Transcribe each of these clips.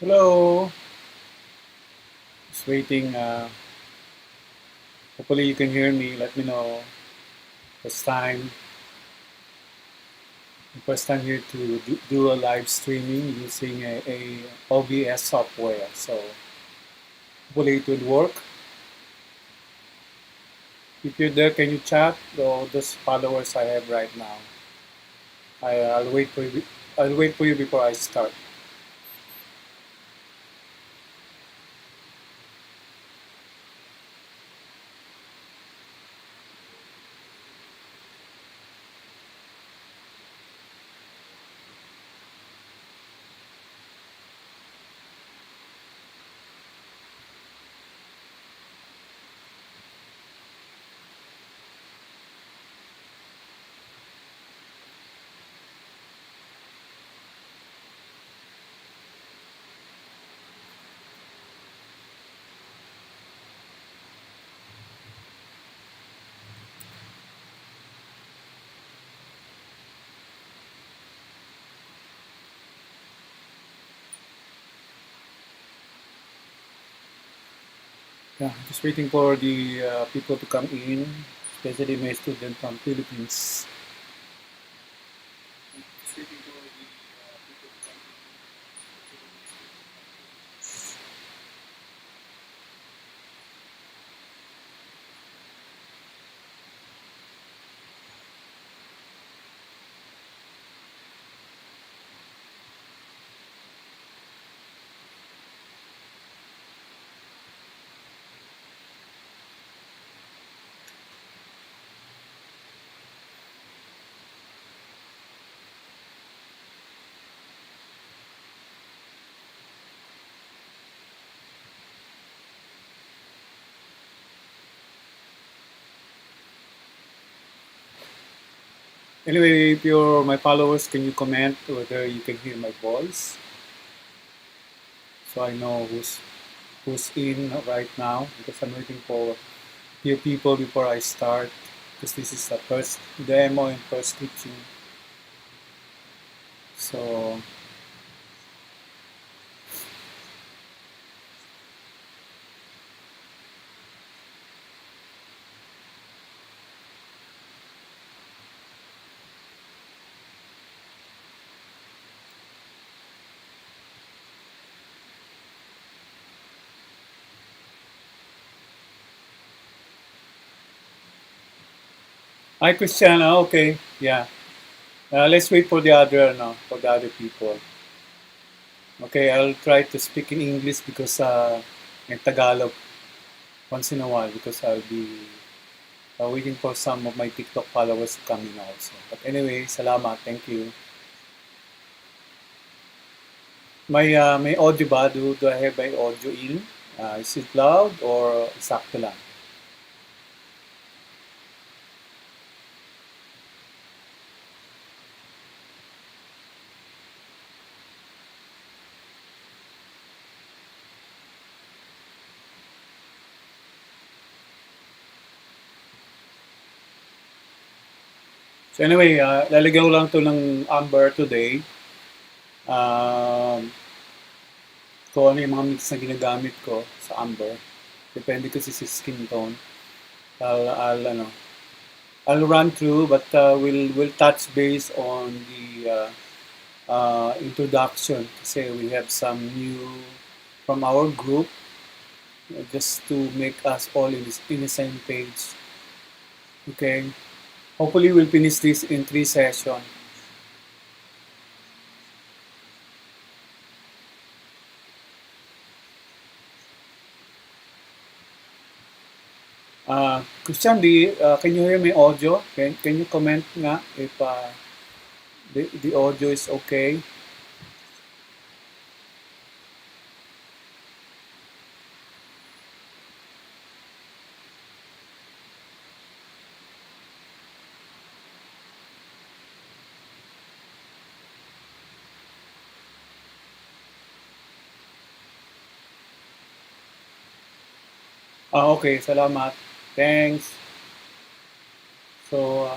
Hello. Just waiting. Hopefully you can hear me. Let me know. First time. First time here to do a live streaming using a OBS software. So hopefully it will work. If you're there, can you chat? Or those followers I have right now. I'll wait for you. I'll wait for you before I start. Yeah, just waiting for the people to come in, especially my student from Philippines. Just waiting for the people to come in. Anyway, if you're my followers, can you comment whether you can hear my voice? So I know who's in right now because I'm waiting for a few people before I start because this is the first demo and first teaching. So hi Christiana, okay, yeah. Let's wait for the other no, for the other people. Okay, I'll try to speak in English because in Tagalog once in a while because I'll be waiting for some of my TikTok followers to come in also. But anyway, salamat, thank you. May audio ba? Do I have my audio in? Is it loud or sakto lang? So anyway, lalagyan ko lang to ng amber today. Um, kung ano yung mga mix na ginagamit ko sa amber. Depende kasi sa skin tone. I'll I'll run through, but we'll touch base on the introduction kasi we have some new from our group just to make us all in the same page. Okay. Hopefully we'll finish this in 3 sessions. Christian, can you hear my audio? Can you comment nga if the audio is okay? Okay, salamat. Thanks. So,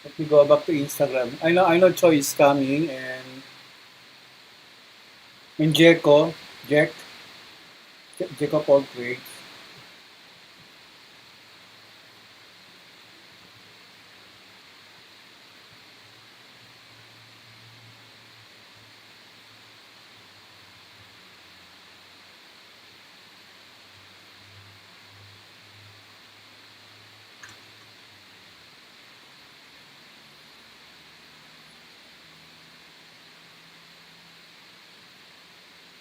let me go back to Instagram. I know Choi is coming and Jeko. Jack, Jack of all trades.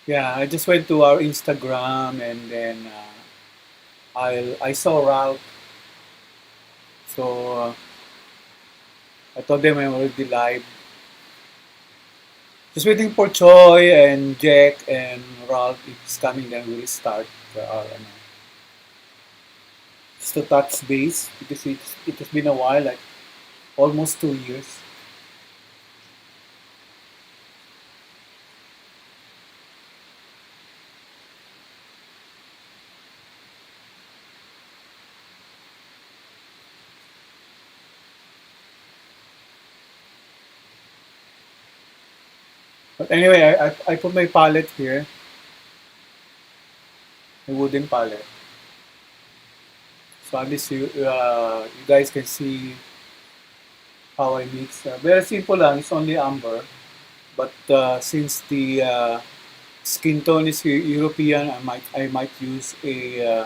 Yeah, I just went to our Instagram and then I saw Ralph, so I told them I'm already live. Just waiting for Choi and Jack and Ralph. If it's coming, then we'll start just to touch base because it has been a while, like almost 2 years. But anyway, I put my palette here, a wooden palette. So at least you guys can see how I mix. Very simple lang. It's only amber. But since the skin tone is European, I might use a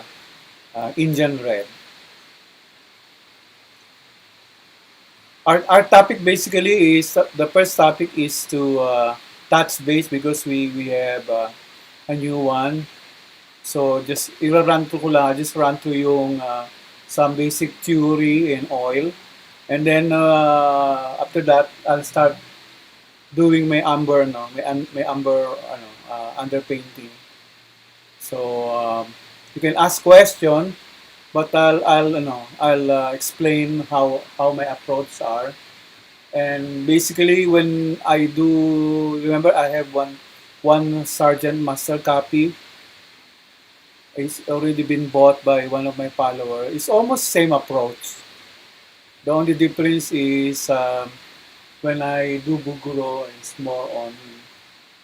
Indian red. Our topic basically is the first topic is to touch base because we have a new one. So just i-run through ko lang, just run through yung some basic theory in oil. And then after that, I'll start doing my amber, no, may amber underpainting. So you can ask question, but I'll explain how my approach are. And basically, when I do, remember I have one sergeant master copy. It's already been bought by one of my followers. It's almost same approach. The only difference is when I do Bouguereau, it's more on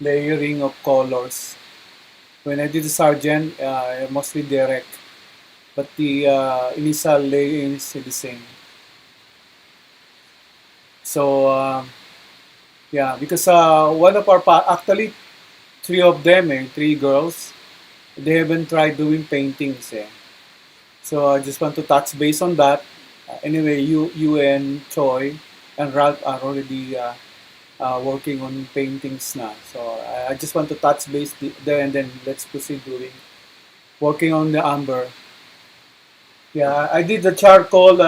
layering of colors. When I did the sergeant, mostly direct, but the initial layering is the same. So yeah, because one of our actually three of them, three girls, they haven't tried doing paintings. So I just want to touch base on that. Anyway, you and Choi and Ralph are already working on paintings now. So I just want to touch base there and then let's proceed doing working on the amber. Yeah, I did the charcoal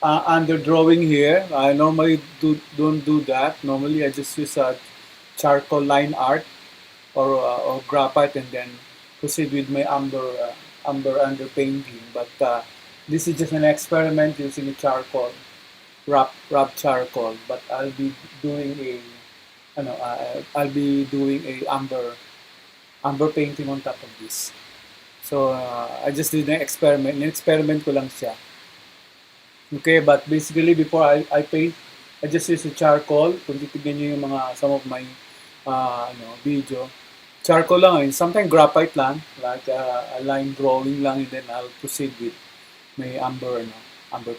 under drawing here. I normally don't do that. Normally I just use a charcoal line art or graphite and then proceed with my amber under painting. But this is just an experiment using a charcoal, wrap charcoal. But I'll be doing I'll be doing a amber painting on top of this. So I just did an experiment. Experiment ko lang siya. Okay, but basically before I paint, I just use a charcoal. Kung titignan nyo yung some of my video, charcoal lang. Sometimes graphite lang, like a line drawing lang, and then I'll proceed with my amber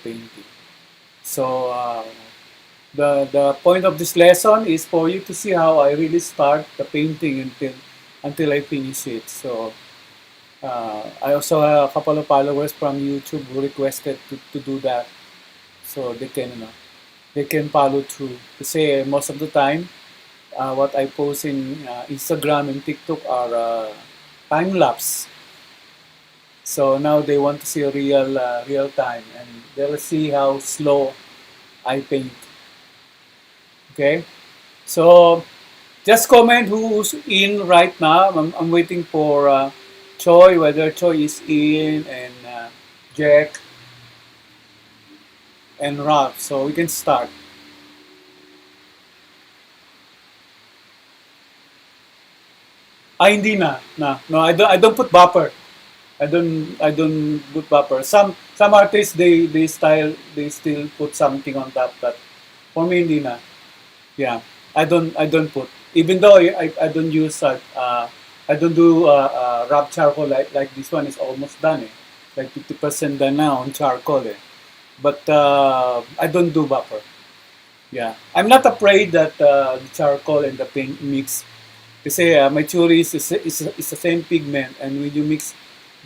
painting. So the point of this lesson is for you to see how I really start the painting until I finish it. So I also have a couple of followers from YouTube who requested to do that, so they can follow through. Kasi most of the time, what I post in Instagram and TikTok are time lapse. So now they want to see a real time, and they'll see how slow I paint. Okay, so just comment who's in right now. I'm waiting for Choi, whether Choi is in, and Jack and Ralph. So we can start. Hindi na. No, I don't put buffer. I don't put buffer. Some artists they still put something on that, but for me hindi na. Yeah, I don't put. Even though I don't use I don't do rub charcoal like this one is almost done. Like 50% done now on charcoal. But I don't do vapor. Yeah, I'm not afraid that the charcoal and the paint mix. Kasi my theory is the same pigment, and when you mix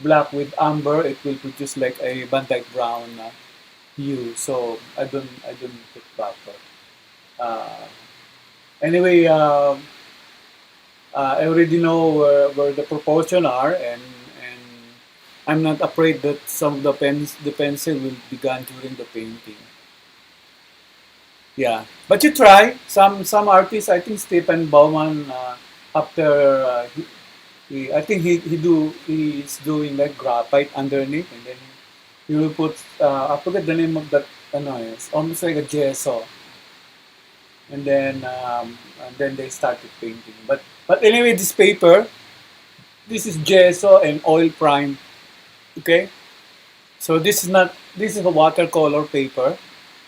black with amber, it will produce like a Van Dyke brown hue. So I don't put vapor. Uh, anyway, I already know where the proportion are, and I'm not afraid that some of the pencil will be gone during the painting. Yeah, but you try. Some artists, I think Stephen Bauman, after I think he's doing like graphite underneath, and then he will put I forget the name of that. Ano, it's almost like a gesso, and then they started painting. But anyway, this paper, this is gesso and oil prime. Okay, so this is a watercolor paper,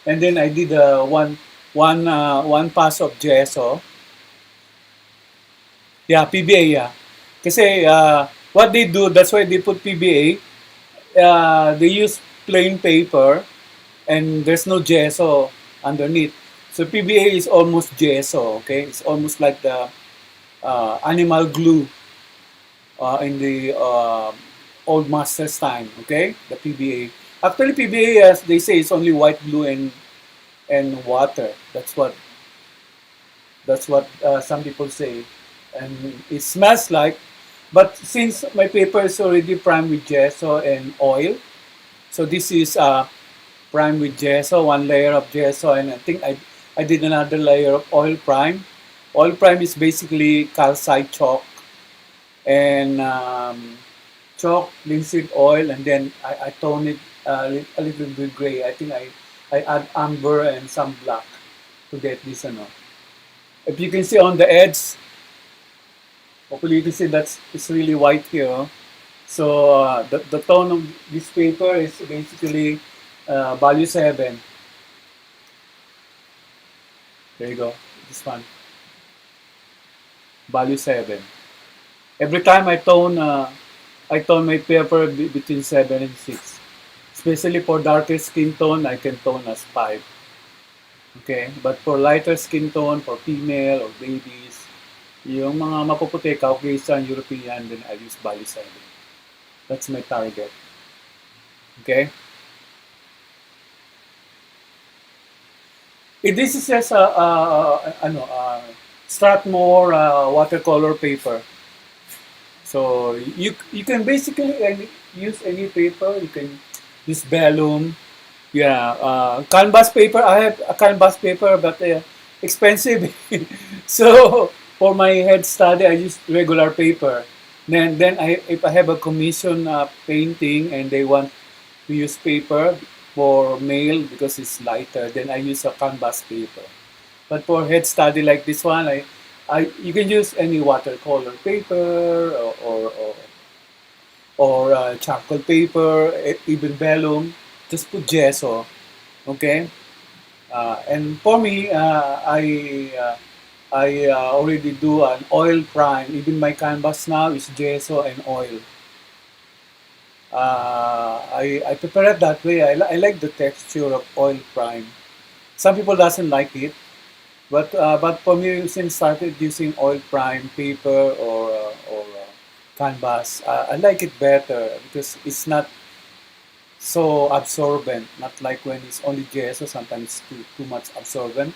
and then I did one pass of gesso. Yeah, PBA, yeah. Kasi what they do, that's why they put PBA. They use plain paper and there's no gesso underneath. So PBA is almost gesso, okay? It's almost like the animal glue in the old masters time, okay? The PBA. Actually, PBA, as they say, is only white glue and water. That's what some people say, and it smells like. But since my paper is already primed with gesso and oil, so this is primed with gesso, one layer of gesso, and I think I did another layer of oil prime. Oil prime is basically calcite chalk and chalk, linseed oil, and then I tone it a little bit gray. I think I add amber and some black to get this. If you can see on the edge, hopefully you can see that's it's really white here. So the tone of this paper is basically value 7. There you go. This one, value 7. Every time I tone my paper between 7 and 6. Especially for darker skin tone, I can tone as 5. Okay, but for lighter skin tone, for female or babies, yung mga mapuputi, Caucasian, European, then I use value 7. That's my target. Okay. This is just Strathmore watercolor paper. So you can basically use any paper. You can use vellum. Yeah, canvas paper. I have a canvas paper, but expensive. So for my head study, I use regular paper. Then if I have a commission painting and they want to use paper for mail because it's lighter, then I use a canvas paper. But for head study like this one, you can use any watercolor paper or charcoal paper, even vellum. Just put gesso, okay? And for me, I already do an oil prime. Even my canvas now is gesso and oil. I prepare it that way. I like the texture of oil prime. Some people doesn't like it, but for me, since started using oil prime paper or canvas, I like it better because it's not so absorbent, not like when it's only gesso, sometimes too much absorbent.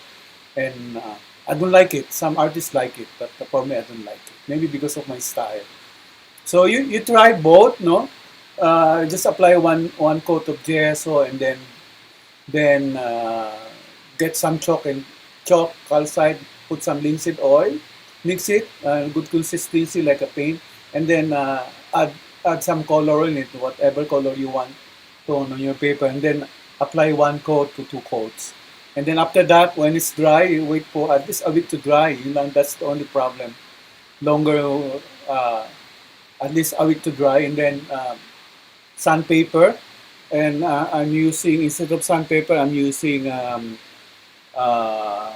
And I don't like it. Some artists like it, but for me, I don't like it. Maybe because of my style. So you try both, no? Just apply one coat of gesso and then get some chalk, calcite, put some linseed oil, mix it, good consistency like a paint, and then add some color in it, whatever color you want tone on your paper, and then apply one coat to 2 coats. And then after that, when it's dry, you wait for at least a week to dry. That's the only problem. Longer, at least a week to dry, and then sandpaper. And I'm using, instead of sandpaper, I'm using what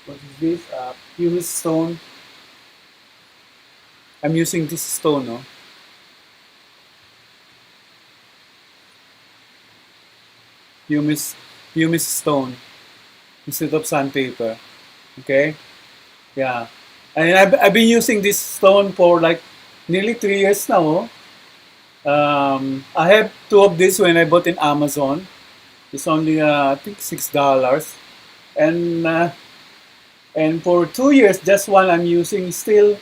is this? Pumice stone. I'm using this stone, no? Humus, humus stone instead of sandpaper. Okay? Yeah. And I've been using this stone for like nearly 3 years now. Oh. I have two of these when I bought in Amazon. It's only I think $6, and for 2 years, just one I'm using still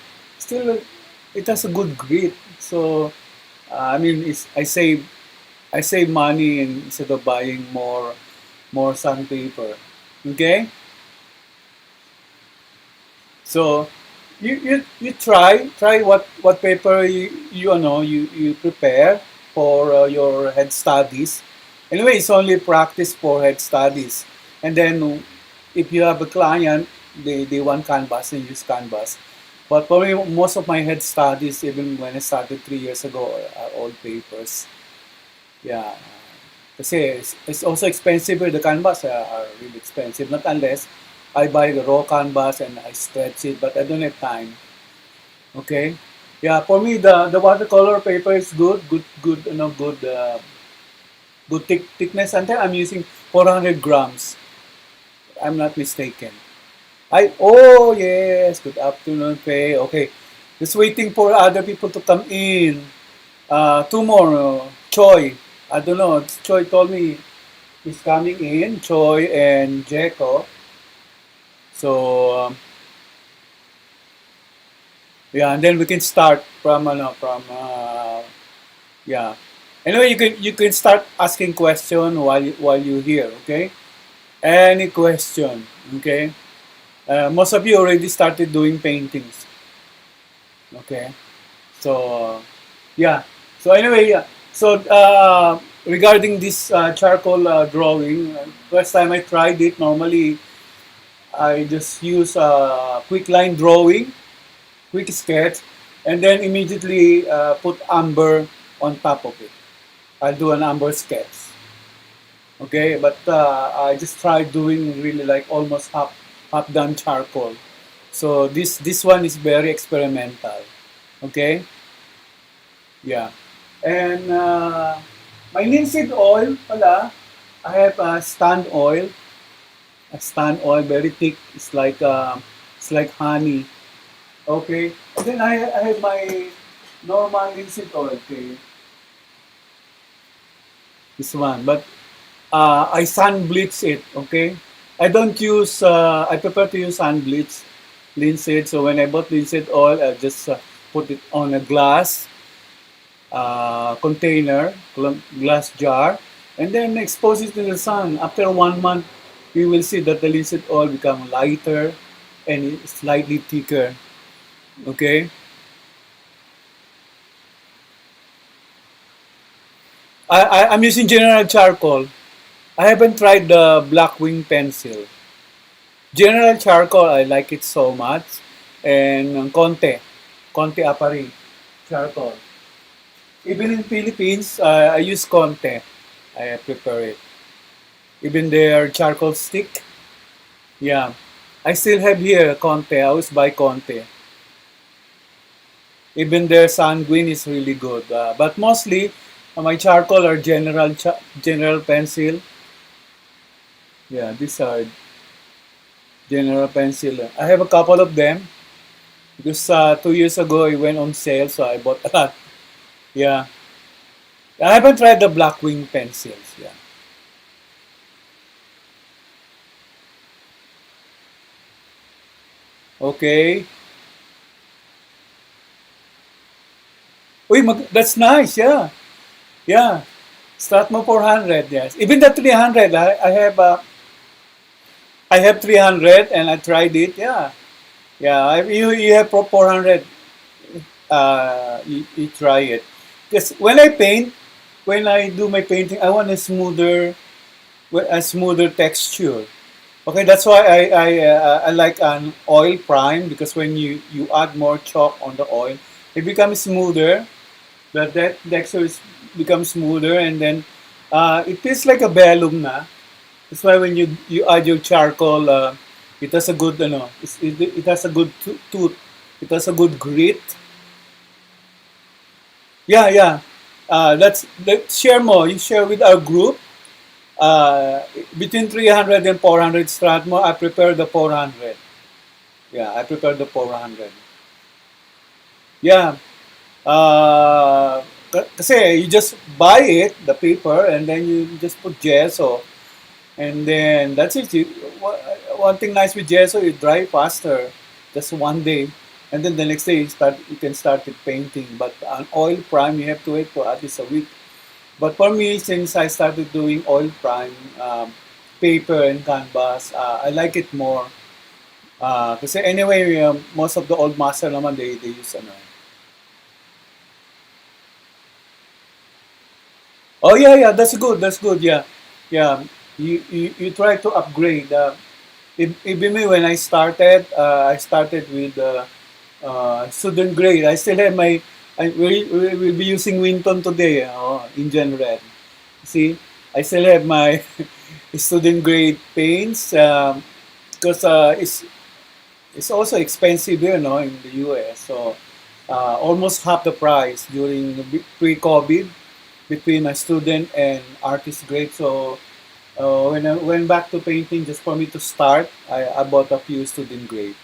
it has a good grit. So I mean, I save money instead of buying more sandpaper. Okay, so you try what paper you know you prepare for your head studies. Anyway, it's only practice for head studies, and then if you have a client, they want canvas and use canvas. But for me, most of my head studies, even when I started 3 years ago, are old papers. Yeah, kasi it's also expensive. The canvas are really expensive. Not unless I buy the raw canvas and I stretch it, but I don't have time. Okay. Yeah, for me the watercolor paper is good, good thickness. Until I'm using 400 grams. I'm not mistaken. Oh yes, good afternoon, Faye. Okay, just waiting for other people to come in. Two more. Choi. I don't know. Choi told me he's coming in. Choi and Jeko. So yeah, and then we can start from yeah. Anyway, you can start asking question while you here. Okay. Any question? Okay. Most of you already started doing paintings. Okay. So yeah. So anyway, yeah. So regarding this charcoal drawing, first time I tried it, normally I just use quick line drawing, quick sketch, and then immediately put umber on top of it. I'll do an umber sketch. Okay, but I just tried doing really like almost half done charcoal. So this one is very experimental. Okay, yeah, and my linseed oil, pala, I have a stand oil, very thick. It's like honey. Okay, and then I have my normal linseed oil. Okay, this one, but I sun bleach it. Okay, I don't use. I prefer to use sun bleach linseed. So when I bought linseed oil, I just put it on a glass container, glass jar, and then expose it to the sun. After 1 month, you will see that the linseed oil become lighter and slightly thicker. Okay. I'm using general charcoal. I haven't tried the black wing pencil. General charcoal, I like it so much. And Conte Apari charcoal. Even in Philippines, I use Conte. I prepare it. Even their charcoal stick. Yeah. I still have here Conte. I always buy Conte. Even their sanguine is really good. But mostly, my charcoal are general pencil. Yeah, these are general pencil. I have a couple of them because 2 years ago it went on sale, so I bought a lot. Yeah, I haven't tried the black wing pencils. Yeah. Okay. Uy, that's nice. Yeah, yeah. Start mo 400. Yes. Even the 300. I have 300 and I tried it. Yeah. Yeah. You have 400. You try it. Because when I do my painting, I want a smoother texture. Okay, that's why I like an oil prime because when you add more chalk on the oil, it becomes smoother. That texture becomes smoother, and then it feels like a vellum na. That's why when you add your charcoal, it has a good it has a good tooth. It has a good grit. Yeah, yeah. Let's share more. You share with our group. Between 300 and 400 Stratmo, I prepare the 400. Yeah, I prepare the 400. Yeah. Kasi you just buy it, the paper, and then you just put gesso. And then that's it. One thing nice with gesso, it dry faster. Just one day. And then the next day you can start with painting. But on oil prime, you have to wait for at least a week. But for me, since I started doing oil prime, paper and canvas, I like it more. Kasi anyway, most of the old master naman, they use ano. Oh yeah, yeah, that's good. That's good. Yeah, yeah. You try to upgrade. Even me when I started with student grade. I still have my. We will be using Winton today. Indian red. See, I still have my student grade paints because it's also expensive here, no, in the U.S. So almost half the price during the pre-COVID between a student and artist grade. So when I went back to painting, just for me to start, I bought a few student grade.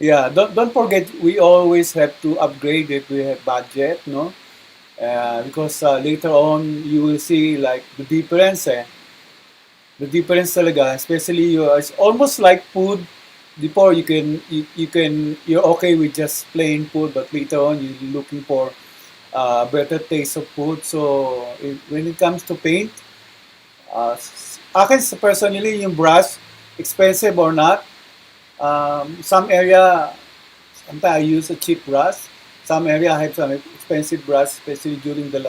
Yeah, don't forget we always have to upgrade if we have budget, no? Because later on you will see like the difference, eh? The difference talaga, especially it's almost like food. Before you're okay with just plain food, but later on you're looking for better taste of food. So when it comes to paint, akin personally yung brush, expensive or not, some area, sometimes I use a cheap brush. Some area I have some expensive brush, especially during the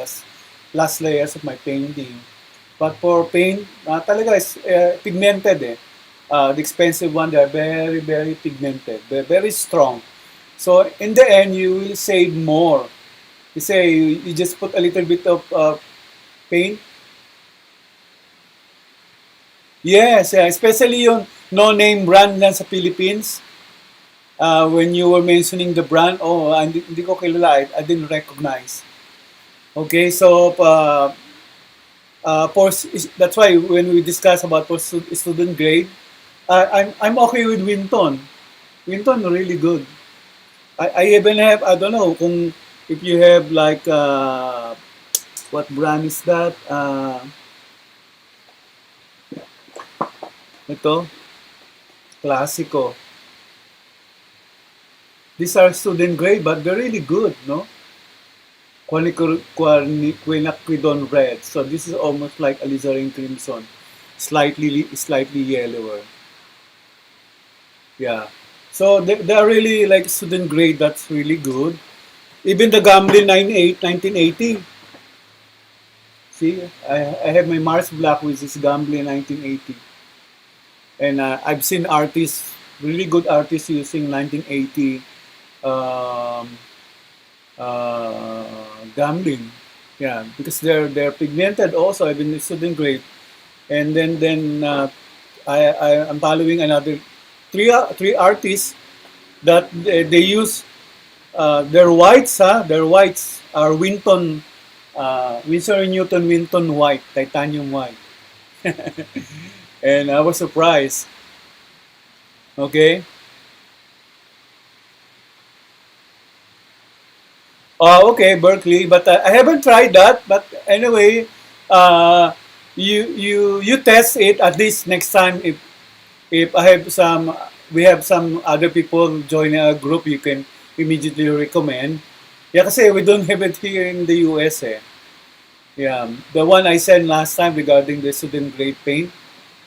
last layers of my painting. But for paint, talaga is pigmented eh. The expensive one, they are very, very pigmented. They're very strong. So in the end, you will save more. You say you just put a little bit of paint. Yes, yeah, especially yung no-name brand lang sa Philippines. When you were mentioning the brand, oh, hindi ko kilala. I didn't recognize. Okay, so that's why when we discuss about for student grade, I'm okay with Winton. Winton really good. I even have, I don't know kung if you have like what brand is that? Ito, Classico. These are student grade, but they're really good, no? Quinacridone red. So this is almost like alizarin crimson, slightly yellower. Yeah. So they are really like student grade. That's really good. Even the Gamblin 1980. See, I have my Mars Black with this Gamblin 1980. And I've seen artists, really good artists using 1980 um, gambling. Yeah, because they're pigmented also. I've been student grade, and then I'm following another three artists that they use their whites. Their whites are Winton, Winsor Newton Winton white, titanium white, and I was surprised. Okay. Oh, okay, Berkeley. But I haven't tried that. But anyway, uh, you test it at least next time. If I have some, we have some other people join a group, you can immediately recommend. Yeah, kasi we don't have it here in the US. Eh. Yeah, the one I sent last time regarding the student grade paint.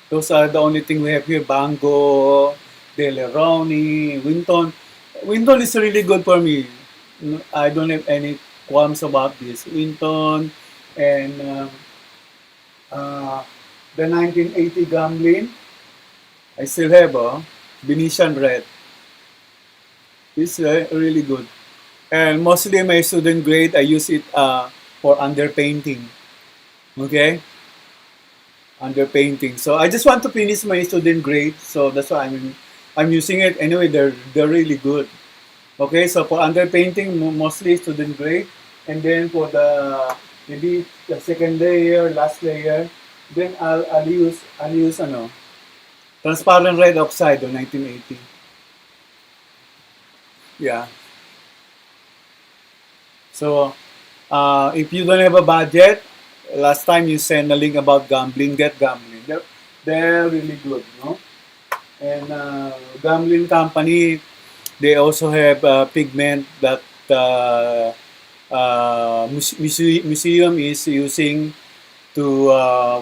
Those are the only thing we have here. Bango, Deleroni, Winton. Winton is really good for me. I don't have any qualms about this. Winton and uh, the 1980 Gamblin, I still have Venetian Red. It's really good. And mostly my student grade, I use it for underpainting. Okay? Underpainting. So I just want to finish my student grade. So that's why I'm using it. Anyway, they're really good. Okay, so for underpainting, mostly student grade. and then for the maybe the second layer, last layer, then I'll use ano transparent red oxide on 1980. Yeah. So if you don't have a budget, last time you sent a link about gambling, get gambling. They're really good, no? And gambling company, they also have pigment that museum is using to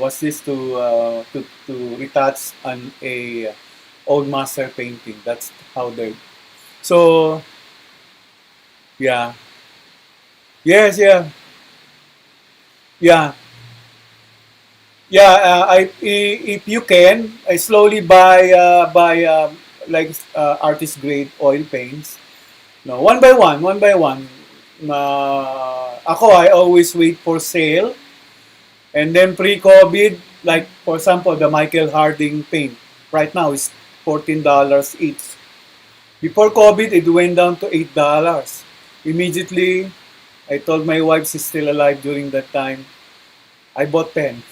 what's this to retouch an a old master painting. That's how they. So yeah, yes, yeah, yeah. Yeah, if you can, I slowly buy like artist grade oil paints. No, one by one. Ako, I always wait for sale, and then pre-COVID, like for example, the Michael Harding paint right now is $14 each. Before COVID, it went down to $8. Immediately, I told my wife she's still alive during that time. I bought 10.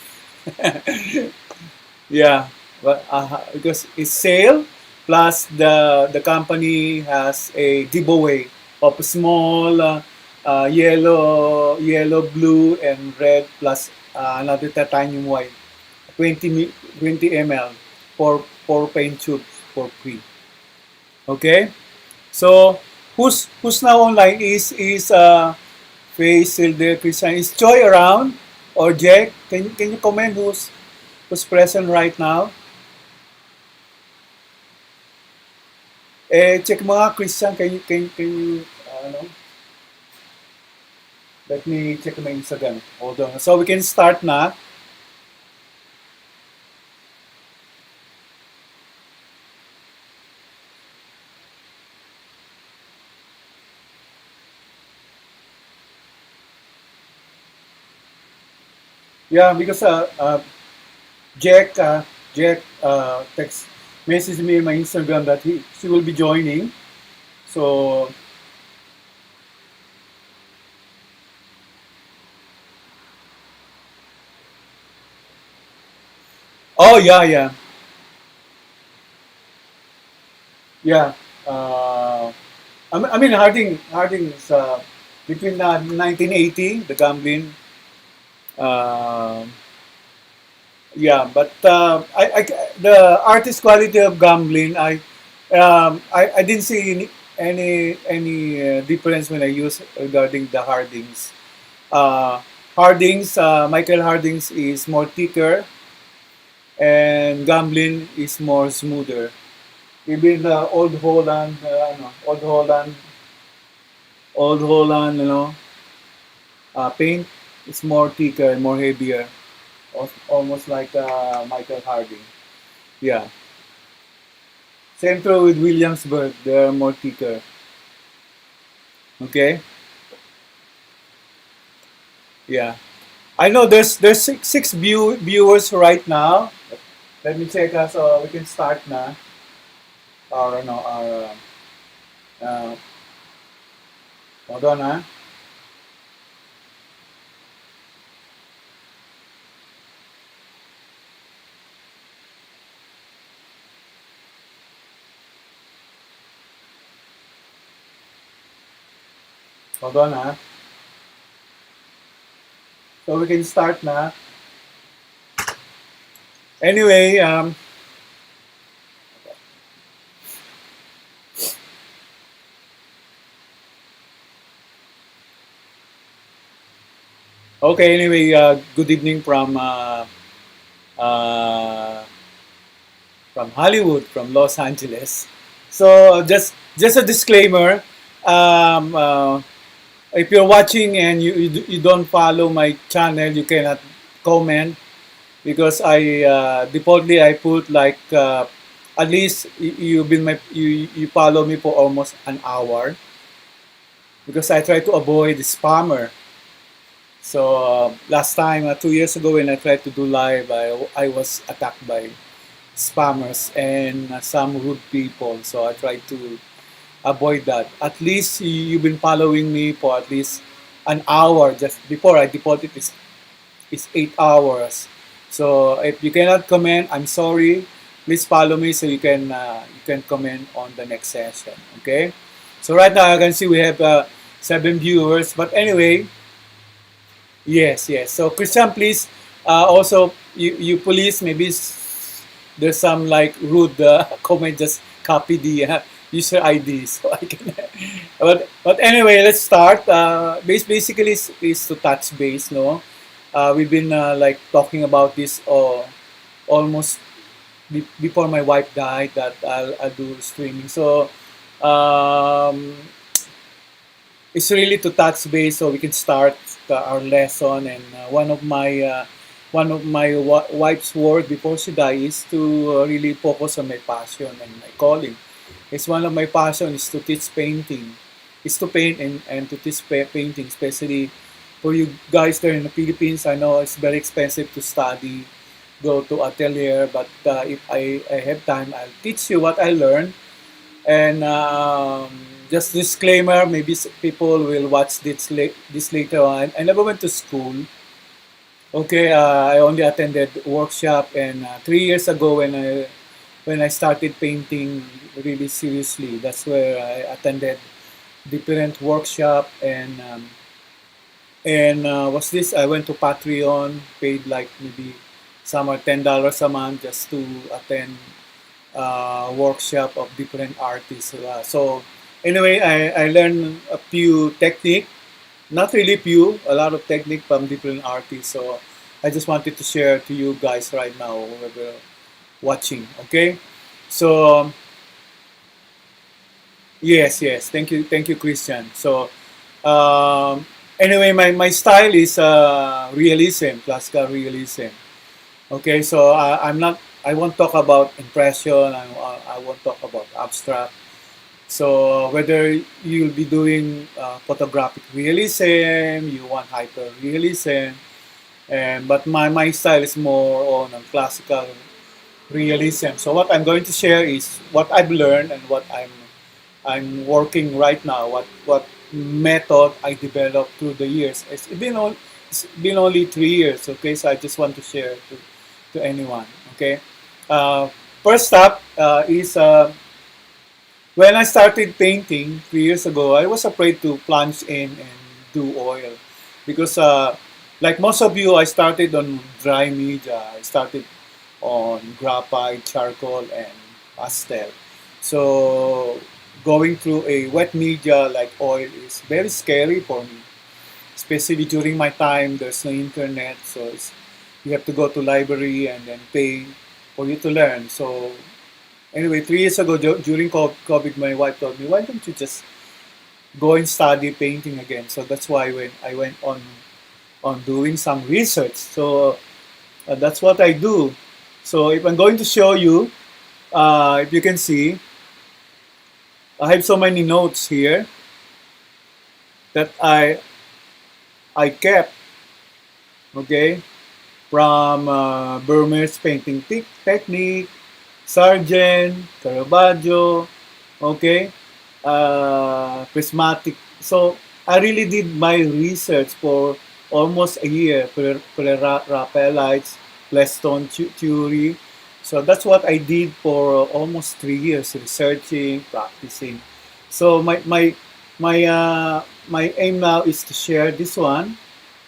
Yeah, but because it's sale plus the company has a giveaway of small yellow, blue, and red plus another titanium white, 20 ml for paint tubes for free. Okay, so who's now online is Faye, Silder, Christian, is Joy around or Jack? Can you comment who's present right now? Check mga Christian, can you let me check my Instagram. Hold on. So we can start na. Yeah, because Jack text messaged me in my Instagram that she will be joining. So oh yeah. I mean Harding is between 1980 the gambling. Uh, yeah, but the artist quality of gambling, I didn't see any difference when I use regarding the Hardings. Michael Hardings is more thicker, and gambling is more smoother. Even the old Holland, paint is more thicker and more heavier, almost like Michael Harding. Yeah. Same true with Williamsburg. They are more thicker. Okay. Yeah. I know there's six viewers right now. Let me check us. So we can start na. Our uh, hold on ha. Hold on ha. So we can start na. Anyway, okay. Anyway, good evening uh, from Hollywood, from Los Angeles. So just a disclaimer. Um, uh, if you're watching and you don't follow my channel, you cannot comment because I defaultly I put like at least you follow me for almost an hour because I try to avoid the spammer. So last time 2 years ago when I tried to do live, I was attacked by spammers and some rude people. So I tried to avoid that. At least you've been following me for at least an hour. Just before I defaulted is 8 hours. So if you cannot comment, I'm sorry. Please follow me so you can comment on the next session. Okay. So right now I can see we have 7 viewers. But anyway, yes, yes. So Christian, please also you police maybe there's some like rude comment. Just copy the user ID so I can. But anyway, let's start. Basically is to touch base. No, we've been like talking about this almost before my wife died that I'll do streaming. So um, it's really to touch base so we can start our lesson. And one of my wife's work before she died is to really focus on my passion and my calling. It's one of my passion is to teach painting, is to paint and to teach painting, especially for you guys there in the Philippines. I know it's very expensive to study, go to atelier, but if I have time, I'll teach you what I learned. And just disclaimer, maybe people will watch this later on. I never went to school. Okay, I only attended workshop, and 3 years ago when I started painting really seriously, that's where I attended different workshop. And what's this? I went to Patreon, paid like maybe some are $10 a month just to attend workshop of different artists. So anyway, I learned a few technique, not really few, a lot of technique from different artists. So I just wanted to share to you guys right now, whoever watching. Okay, so yes, yes, thank you, Christian. So anyway, my style is realism, classical realism. Okay, so I won't talk about impression. I won't talk about abstract. So whether you'll be doing photographic realism, you want hyper realism, but my style is more on classical realism. So what I'm going to share is what I've learned and what I'm working right now. What method I developed through the years. It's been only 3 years. Okay, so I just want to share to anyone. Okay, uh, first up is when I started painting 3 years ago. I was afraid to plunge in and do oil because, like most of you, I started on dry media. I started on graphite, charcoal, and pastel. So going through a wet media like oil is very scary for me, especially during my time. There's no internet, so you have to go to library and then pay for you to learn. So anyway, 3 years ago during COVID, my wife told me, "Why don't you just go and study painting again?" So that's why when I went on doing some research. So that's what I do. So if I'm going to show you, if you can see, I have so many notes here that I kept. Okay, from Burmese painting technique, Sargent, Caravaggio, okay, prismatic. So I really did my research for almost a year for Raphaelites, Plestone theory. So that's what I did for almost 3 years, researching, practicing. So my aim now is to share this one,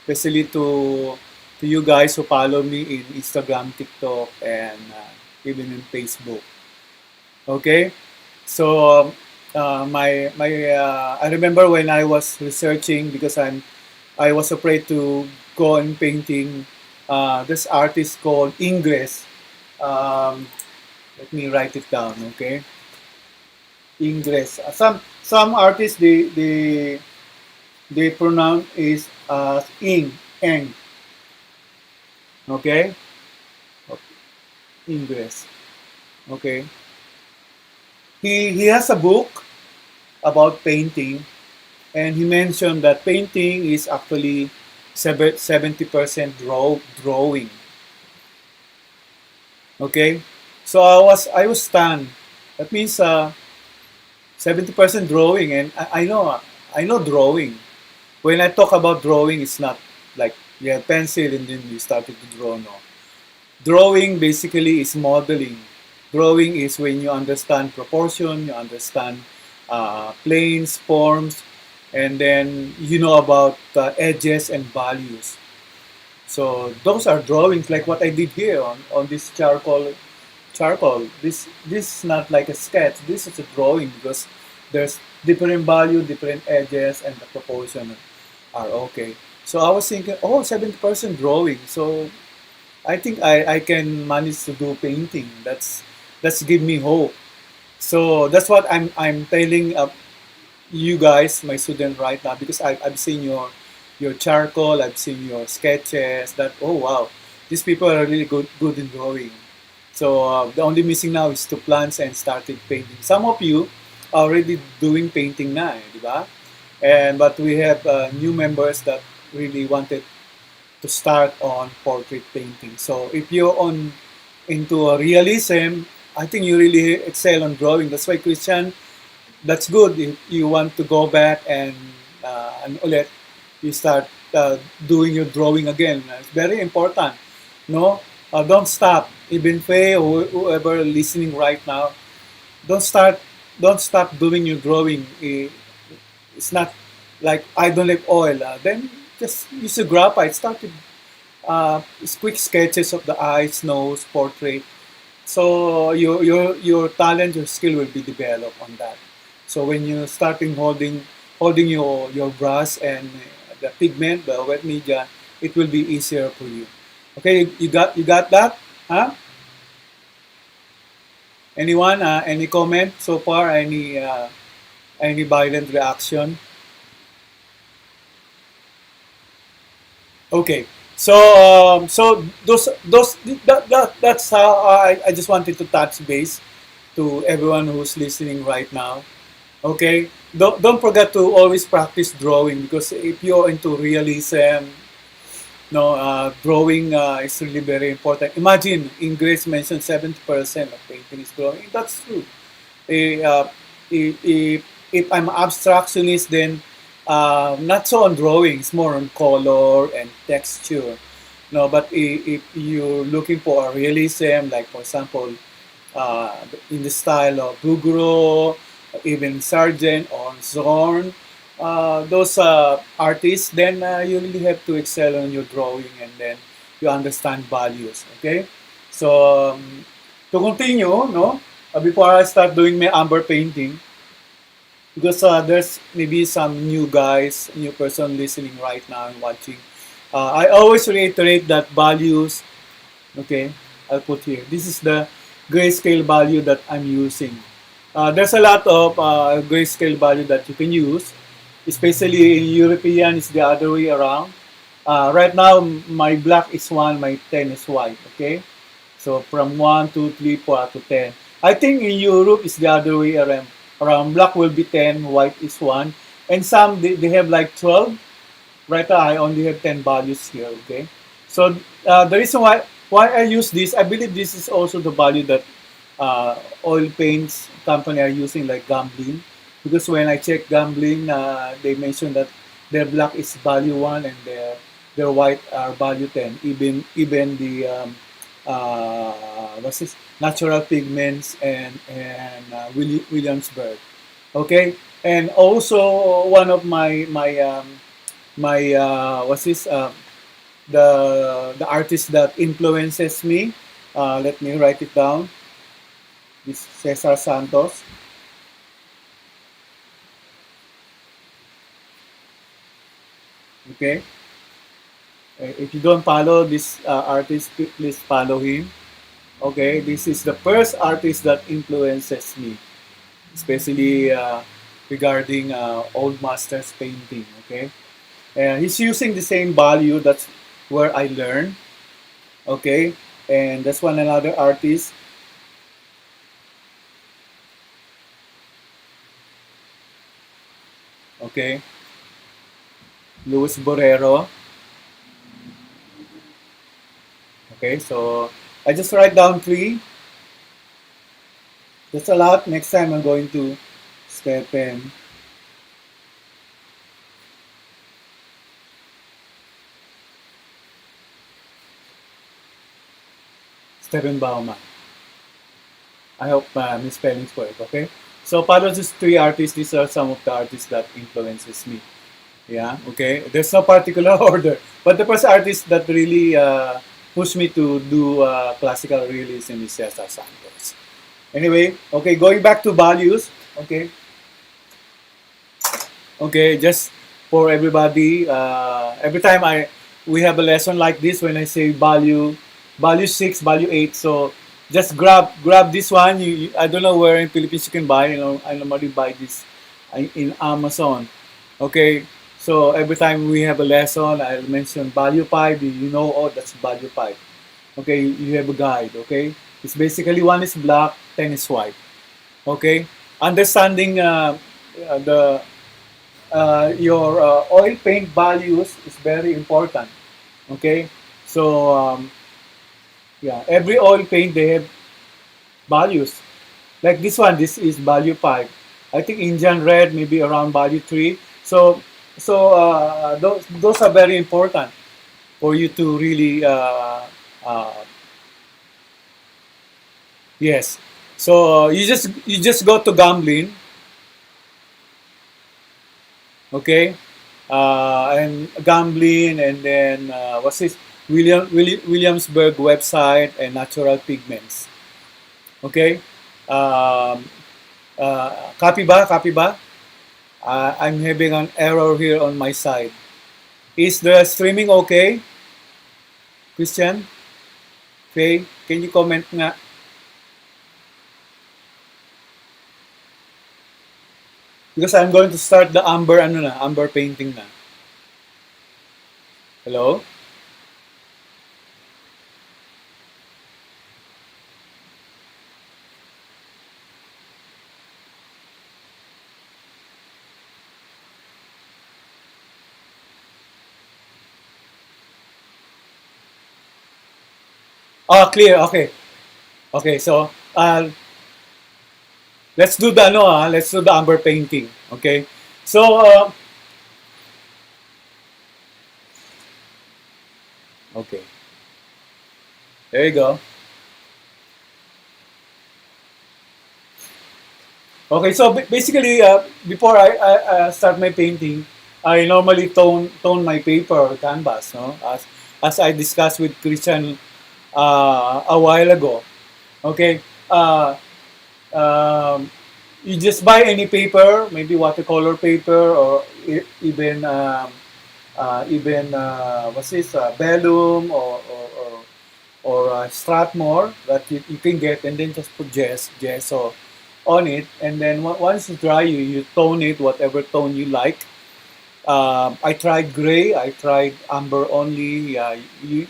especially to you guys who follow me in Instagram, TikTok, and even in Facebook. Okay, so I remember when I was researching because I was afraid to go in painting. This artist called Ingres. Let me write it down. Okay, Ingres. Some artists they pronounce is eng. Okay, Ingres. Okay, he has a book about painting, and he mentioned that painting is actually 70% drawing. Okay, so I was stunned. That means 70% drawing, and I know drawing. when I talk about drawing, it's not like you have pencil and then you started to draw. No, drawing basically is modeling. Drawing is when you understand proportion, you understand planes, forms, and then you know about edges and values. So those are drawings like what I did here on this charcoal. This is not like a sketch. This is a drawing because there's different value, different edges, and the proportion are okay. So I was thinking, oh, 70% drawing. So I think I can manage to do painting. That's give me hope. So that's what I'm telling you guys, my student right now, because I've seen your charcoal, I've seen your sketches. That oh wow, these people are really good in drawing. So the only missing now is to plans and started painting. Some of you are already doing painting na, di ba? And but we have new members that really wanted to start on portrait painting. So if you're on into a realism, I think you really excel on drawing. That's why Christian, that's good. If you want to go back and ulit, you start doing your drawing again. It's very important. No, don't stop. Even Faye or whoever listening right now, don't start. Don't stop doing your drawing. It's not like I don't like oil. Then just use a graphite. Start with quick sketches of the eyes, nose, portrait. So your talent, your skill will be developed on that. So when you starting holding your brush and the pigment, the wet media, it will be easier for you. Okay, you got that? Huh? Anyone? Any comment so far? Any violent reaction? Okay. So so those that's how I just wanted to touch base to everyone who's listening right now. Okay. Don't forget to always practice drawing because if you're into realism, no, drawing is really very important. Imagine, in Grace mentioned 70% of painting is drawing. That's true. Eh, uh, if I'm abstractionist, then not so on drawing, it's more on color and texture. No, but if you're looking for a realism, like for example, uh, in the style of Bouguereau, even Sargent or Zorn, those artists, then you really have to excel on your drawing and then you understand values. Okay, so to continue, no, before I start doing my amber painting, because there's maybe some new guys, new person listening right now and watching. I always reiterate that values. Okay, I'll put here. This is the grayscale value that I'm using. There's a lot of grayscale value that you can use, especially in European, it's the other way around. Right now, my black is 1, my 10 is white, okay? So from 1, 2, 3, 4 to 10. I think in Europe, it's the other way around. Black will be 10, white is 1. And some, they have like 12. Right now, I only have 10 values here, okay? So the reason why I use this, I believe this is also the value that oil paints company are using, like Gamblin, because when I check Gamblin, they mentioned that their black is value 1 and their white are value 10. Even the what's this, Natural Pigments and Williamsburg. Okay, and also one of my what's this the artist that influences me. Let me write it down. This Cesar Santos. Okay. If you don't follow this artist, please follow him. Okay. This is the first artist that influences me, especially regarding old masters painting. Okay. And he's using the same value. That's where I learned. Okay. And that's one another artist. Okay. Luis Borrero. Okay, so I just write down 3. That's a lot. Next time I'm going to step in. Steven Bauman. I hope misspellings correct, okay? So follow these three artists. These are some of the artists that influences me. Yeah, okay. There's no particular order, but the first artist that really pushed me to do classical realism is Cesar Santos. Anyway, okay, going back to values. Okay, okay, just for everybody. Every time we have a lesson like this, when I say value 6, value 8. So just grab this one. I don't know where in Philippines you can buy. You know, I normally buy this in Amazon. Okay, so every time we have a lesson, I'll mention value 5. You know, oh, that's value 5. Okay, you have a guide. Okay, it's basically one is black, 10 is white. Okay, understanding the your oil paint values is very important. Okay, so yeah, every oil paint they have values. Like this one, this is value 5. I think Indian red maybe around value 3. So those are very important for you to really uh, yes. So you just go to gambling, okay, and gambling, and then what's this? Williamsburg website and Natural Pigments. Okay, um, copy ba? Copy ba? I'm having an error here on my side. Is the streaming okay, Christian? Okay, can you comment nga? Because I'm going to start the amber painting na. Hello? Oh, clear. Okay. Okay, so let's do the let's do the amber painting. Okay. So okay. There you go. Okay, so basically, before I start my painting, I normally tone my paper or canvas, no, as I discussed with Christian a while ago. Okay, um, you just buy any paper, maybe watercolor paper, or even what's this, vellum, or Strathmore that you can get, and then just put gesso on it, and then once it's dry, you tone it whatever tone you like. I tried gray, I tried amber only. You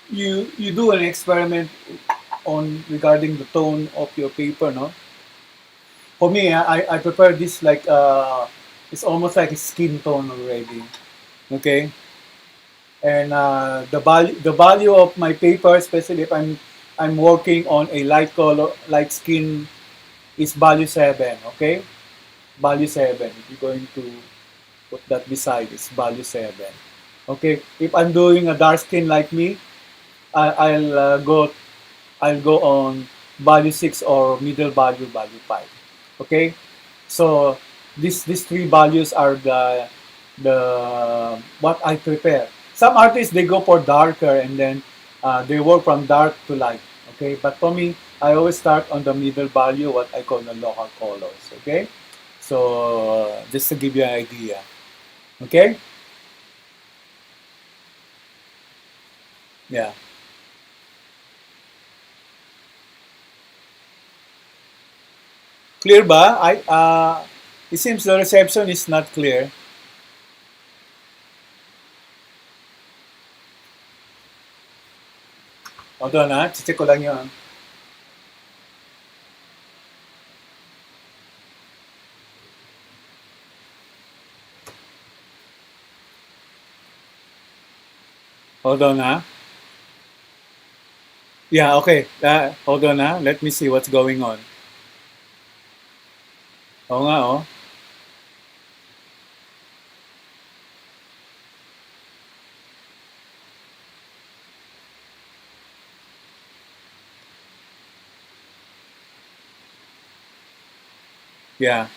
you do an experiment on regarding the tone of your paper, no? For me, I prefer this like it's almost like a skin tone already. Okay, and the value of my paper, especially if I'm working on a light color, light skin, is value 7. Okay, value 7. If you're going to put that beside, it's value 7. Okay, if I'm doing a dark skin like me, I'll go on value 6, or middle value 5. Okay, so these three values are the what I prepare. Some artists they go for darker, and then they work from dark to light. Okay, but for me, I always start on the middle value, what I call the local colors. Okay, so just to give you an idea. Okay, yeah, clear ba? It seems the reception is not clear. Hold on, check ko lang yun. Hold on, yeah, okay. Hold on, let me see what's going on. Oo nga, oh. Yeah.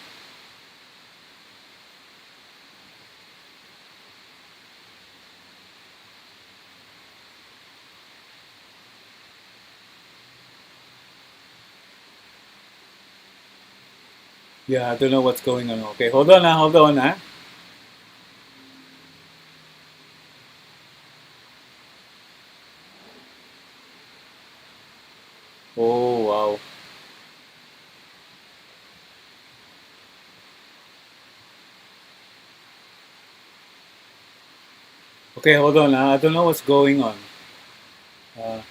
Yeah, I don't know what's going on. Okay, hold on, hold on, Oh, wow. Okay, hold on, I don't know what's going on. Uh,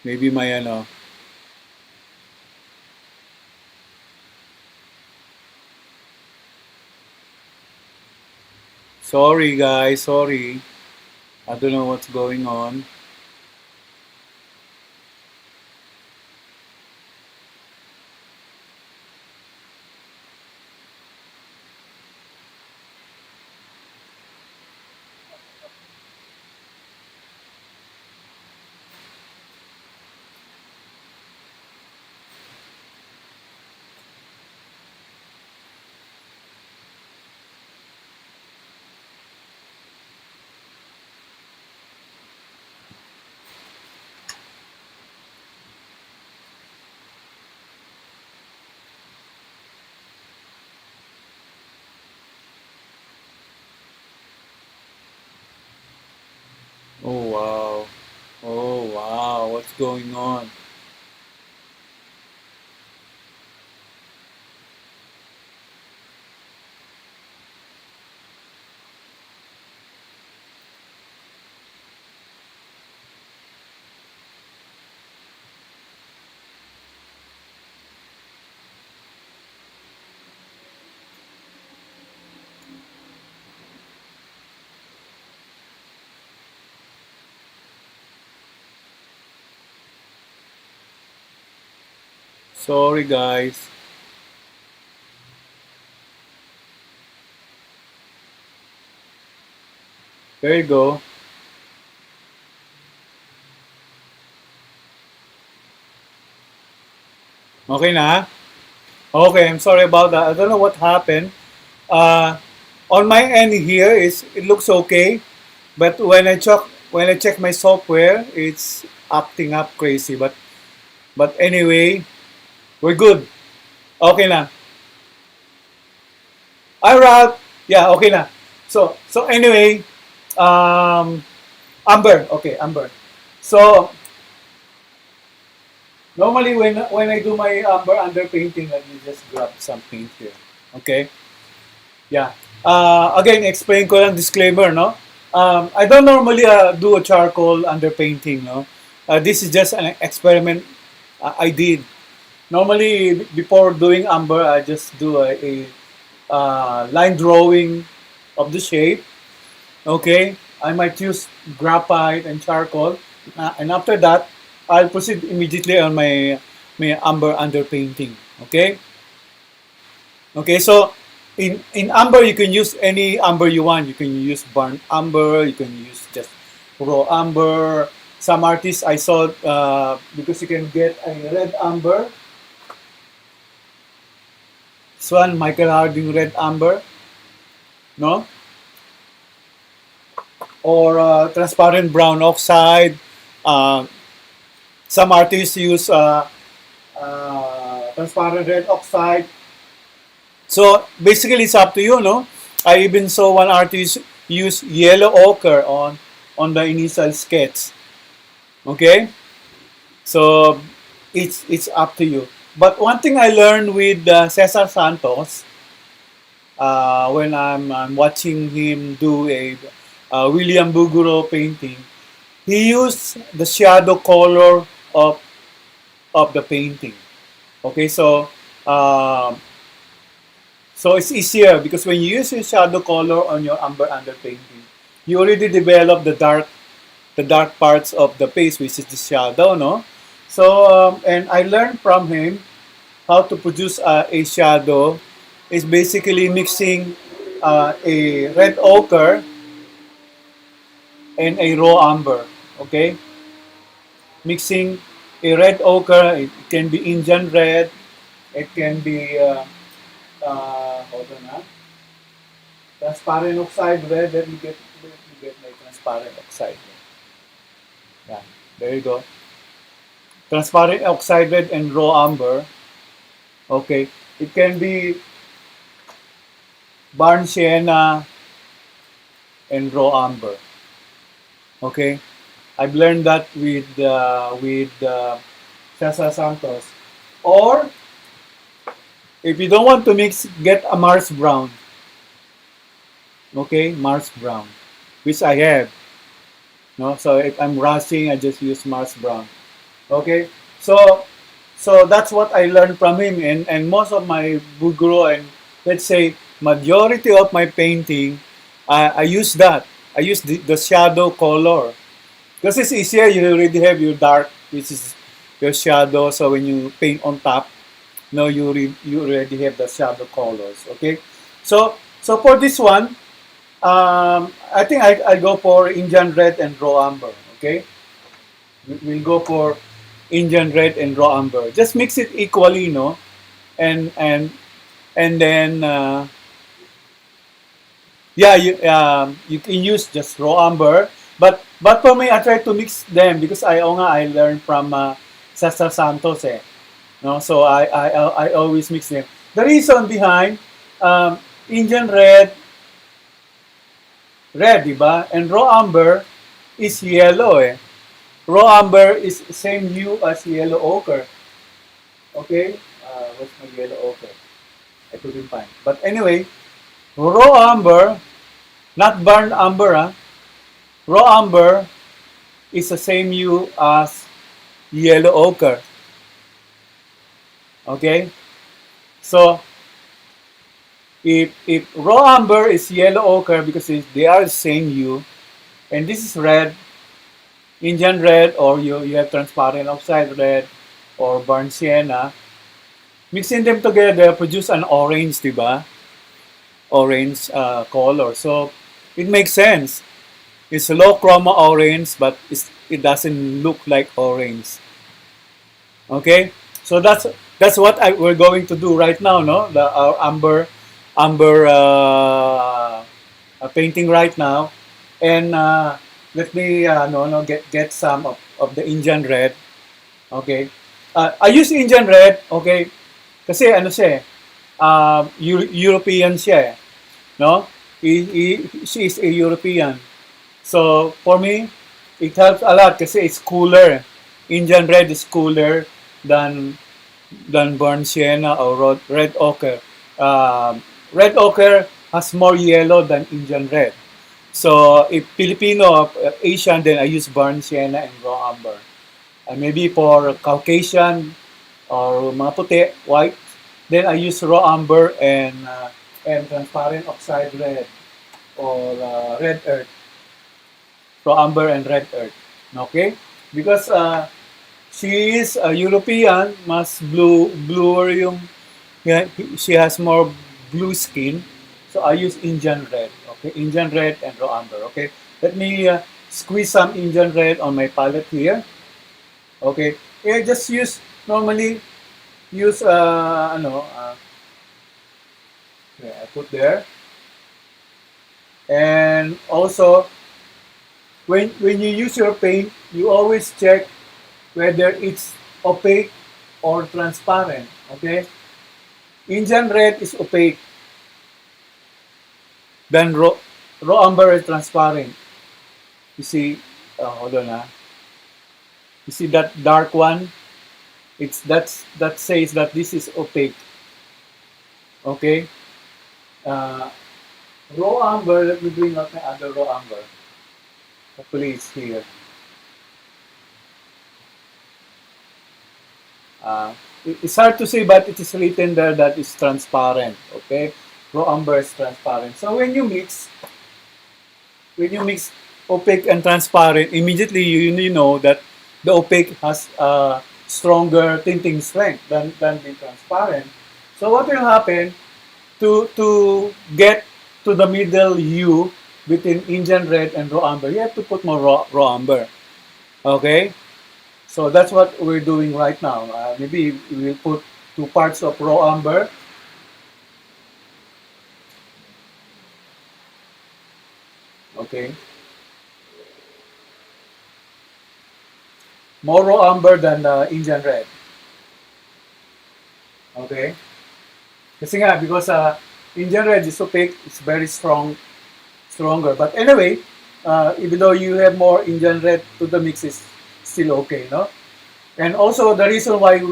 maybe my ano. Sorry, guys. Sorry. I don't know what's going on. Oh, wow. Oh, wow. What's going on? Sorry, guys. There you go. Okay na? Okay, I'm sorry about that. I don't know what happened. Uh, on my end here, it looks okay, but when I check my software, it's acting up crazy. But anyway, we're good. Okay na. Alright. Yeah, okay na. So anyway, um, Amber. Okay, Amber. So normally when I do my amber underpainting, let me just grab some paint here. Okay. Yeah. Again, explain ko lang disclaimer, no? I don't normally do a charcoal underpainting, no? This is just an experiment I did. Normally, before doing amber, I just do a line drawing of the shape. Okay. I might use graphite and charcoal, and after that, I'll proceed immediately on my amber underpainting. Okay. Okay, so in amber you can use any amber you want. You can use burnt amber. You can use just raw amber. Some artists I saw because you can get a red amber. This one, Michael Harding red amber, no, or transparent brown oxide. Uh, some artists use transparent red oxide. So basically, it's up to you, no? I even saw one artist use yellow ochre on the initial sketch. Okay, so it's up to you. But one thing I learned with Cesar Santos when I'm watching him do a William Bouguereau painting, he used the shadow color of the painting. Okay, um, so it's easier because when you use your shadow color on your amber underpainting, you already develop the dark parts of the face, which is the shadow, no? So and I learned from him how to produce a shadow. Is basically mixing a red ochre and a raw amber. Okay, mixing a red ochre. It can be Indian red. It can be hold on, transparent oxide red. Let me get my transparent oxide. Yeah, there you go. Transparent oxide red and raw umber. Okay, it can be barn sienna and raw umber. Okay, I've learned that with Cesar Santos. Or if you don't want to mix, get a Mars Brown. Okay, Mars Brown, which I have. No, so if I'm rushing, I just use Mars Brown. Okay, so that's what I learned from him, and most of my Bouguereau and let's say majority of my painting, I use that. I use the shadow color because it's easier. You already have your dark, which is your shadow. So when you paint on top, no, you already have the shadow colors. Okay, so for this one, I think I go for Indian red and raw umber. Okay, we'll go for Indian red and raw umber. Just mix it equally, no, and and and then yeah, you can use just raw umber. But for me, I try to mix them because I learned from Cesar Santos, eh. No, so I always mix them. The reason behind Indian red, diba? And raw umber is yellow, eh. Raw umber is same hue as yellow ochre. Okay? What's my yellow ochre? I couldn't find. But anyway, raw umber, not burnt umber, huh? Raw umber is the same hue as yellow ochre. Okay? So, if raw umber is yellow ochre because they are the same hue, and this is red, Indian red, or you have transparent oxide red, or burnt sienna, mixing them together produce an orange, diba? Orange color. So it makes sense. It's a low chroma orange, but it doesn't look like orange. Okay, so that's what we're going to do right now, no? Our umber painting right now, and let me get some of the Indian red. Okay, I use Indian red. Okay, kasi ano siya, European siya, no? She is a European. So for me, it helps a lot kasi it's cooler. Indian red is cooler than burnt sienna or red ochre. Red ochre has more yellow than Indian red. So if Filipino, Asian, then I use burnt sienna and raw umber. And maybe for Caucasian or mga puti, white, then I use raw umber and transparent oxide red or red earth. Raw umber and red earth. Okay? Because she is a European, mas bluer yung, yeah, she has more blue skin. So I use Indian red. Okay? Indian red and raw umber. Okay? Let me squeeze some Indian red on my palette here. Okay? Yeah, just normally use, yeah, I put there. And also, when you use your paint, you always check whether it's opaque or transparent. Okay? Indian red is opaque. Then raw umber is transparent. You see, hold on. You see that dark one? That says that this is opaque. Okay? Raw umber, let me bring out my other raw umber. Hopefully it's here. It's hard to say, but it is written there that it's transparent. Okay? Raw umber is transparent. So when you mix opaque and transparent, immediately you know that the opaque has stronger tinting strength than the transparent. So what will happen to get to the middle hue between Indian red and raw umber? You have to put more raw umber. Okay? So that's what we're doing right now. Maybe we'll put 2 parts of raw umber. Okay. More raw umber than Indian red. Okay. Kasi nga, because Indian red is opaque, it's very stronger. But anyway, even though you have more Indian red to the mix, is still okay, no? And also the reason why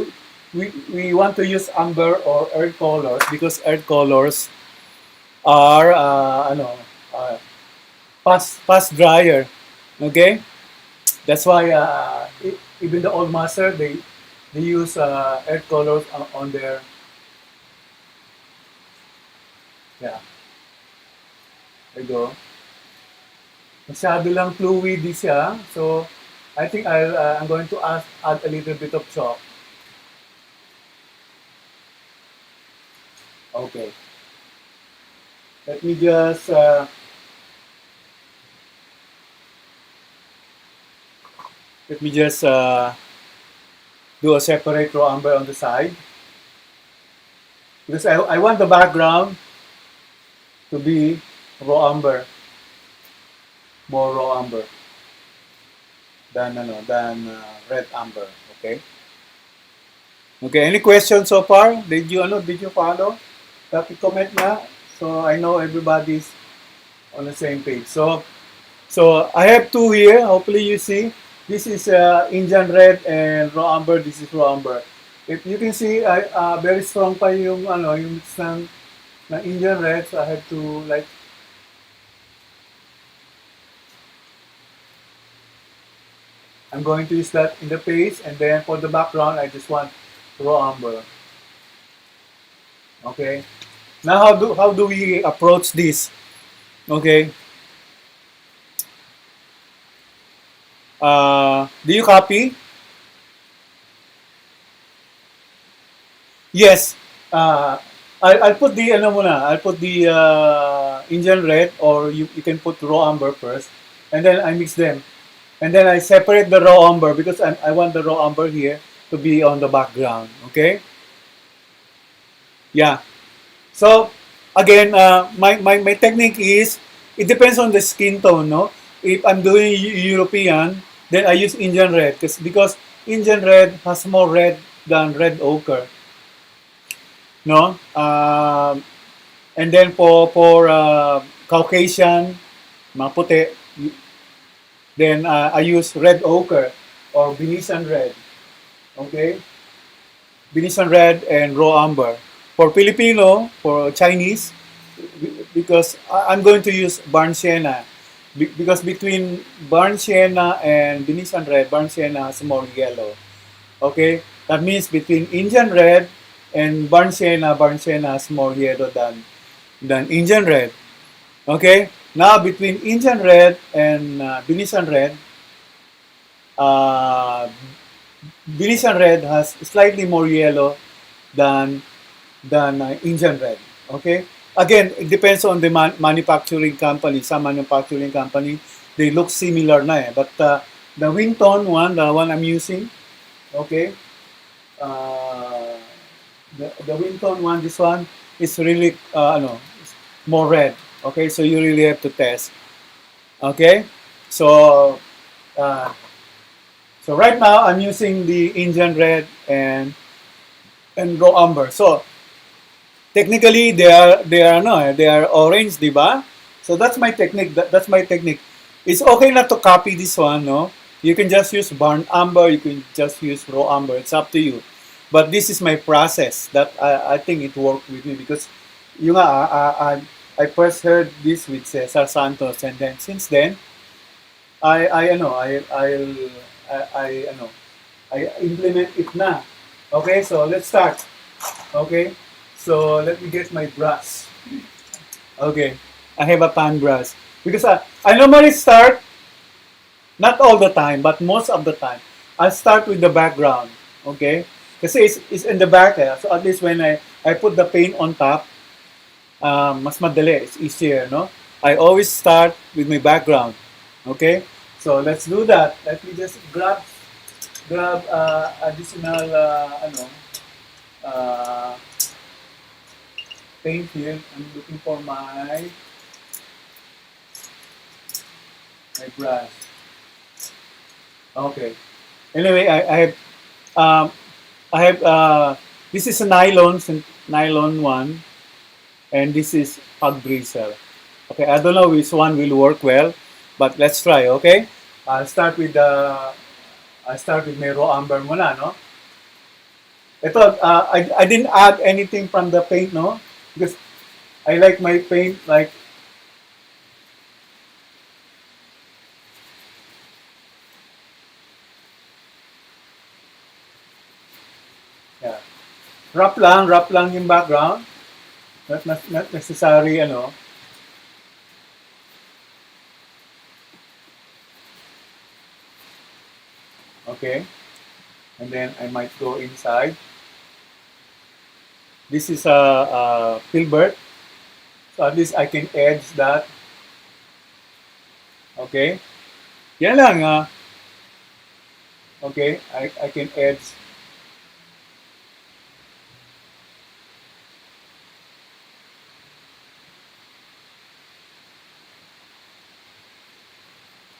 we want to use umber or earth colors, because earth colors are fast drier. Okay, that's why even the old master, they use earth colors on their, yeah. There you go. Masyado lang fluidy siya, so I think I'm going to add a little bit of chalk. Okay. Let me just do a separate raw umber on the side, because I want the background to be raw umber, more raw umber than red umber. Okay. Okay. Any questions so far? Did you follow? Comment na, so I know everybody's on the same page. So I have 2 here. Hopefully you see. This is Indian red and raw umber. This is raw umber. If you can see, very strong pa yung mix ng Indian red. So I have to like, I'm going to use that in the face, and then for the background, I just want raw umber. Okay. Now how do we approach this? Okay. Do you copy? Yes. I'll put the I'll put the Indian red, or you can put raw umber first, and then I mix them, and then I separate the raw umber because I want the raw umber here to be on the background. Okay. Yeah. So again, my technique is, it depends on the skin tone, no? If I'm doing European, then I use Indian red because Indian red has more red than red ochre, no? And then for Caucasian, mga puti, then I use red ochre or Venetian red. Okay, Venetian red and raw umber. For Filipino, for Chinese, because I'm going to use burnt sienna, because between burnt sienna and Venetian red, burnt sienna has more yellow. Okay, that means between Indian red and burnt sienna has more yellow than Indian red. Okay, now between Indian red and Venetian red, Venetian red has slightly more yellow than Indian red. Okay, again, it depends on the manufacturing company. Some manufacturing company, they look similar na eh. But the wind tone one, the one I'm using, okay, the wind tone one, this one is really more red. Okay, so you really have to test. Okay, so right now I'm using the Indian red and raw umber. So technically, they are orange, diba? So that's my technique. That's my technique. It's okay not to copy this one, no? You can just use burnt umber. You can just use raw umber. It's up to you. But this is my process that I think it worked with me, because I first heard this with Cesar Santos, and then since then I implement it na. Okay, so let's start. Okay. So let me get my brush. Okay, I have a pan brush, because I normally start, not all the time, but most of the time, I start with the background. Okay, kasi it's in the back, so at least when I put the paint on top, mas madali, it's easier, no? I always start with my background. Okay, so let's do that. Let me just grab grab additional uh, paint here. I'm looking for my brush. Okay. Anyway, um, I have this is a nylon one, and this is hog bristle. Okay, I don't know which one will work well, but let's try. Okay, I'll start with my raw umber muna, no? Ito, I didn't add anything from the paint, no? Because I like my paint like, yeah. Rough lang yung background. Not necessary, ano. Okay. And then I might go inside. This is a filbert. So at least I can edge that. Okay. Yan lang. Okay. I can edge.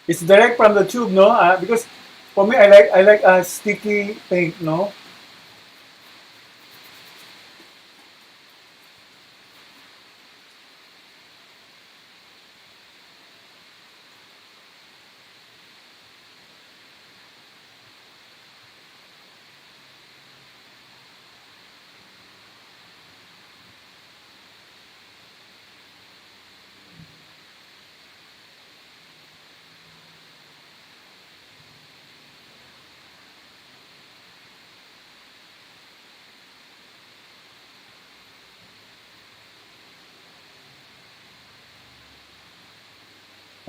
It's direct from the tube, no? Because for me, I like a sticky paint, no?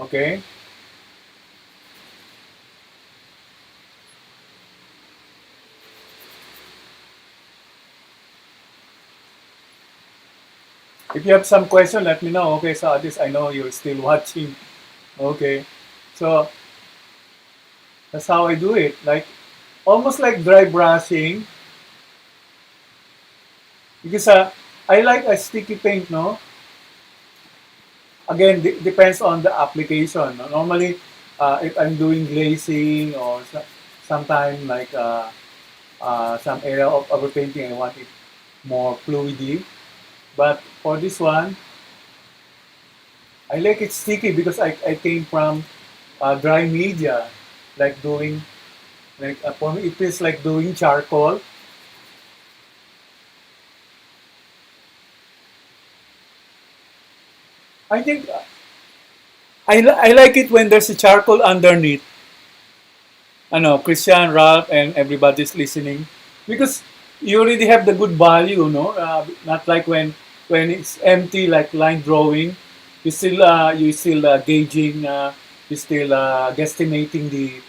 Okay. If you have some question, let me know. Okay, so at least I know you're still watching. Okay. So that's how I do it. Like almost like dry brushing. Because I like a sticky paint, no? Again, depends on the application. No? Normally, if I'm doing glazing or sometime like some area of overpainting, I want it more fluidy. But for this one, I like it sticky because I came from dry media, like doing, like for me, it feels like doing charcoal. I think I like it when there's a charcoal underneath. Christian, Ralph, and everybody's listening, because you already have the good value, no? Not like when it's empty, like line drawing, you still gauging, you still guesstimating the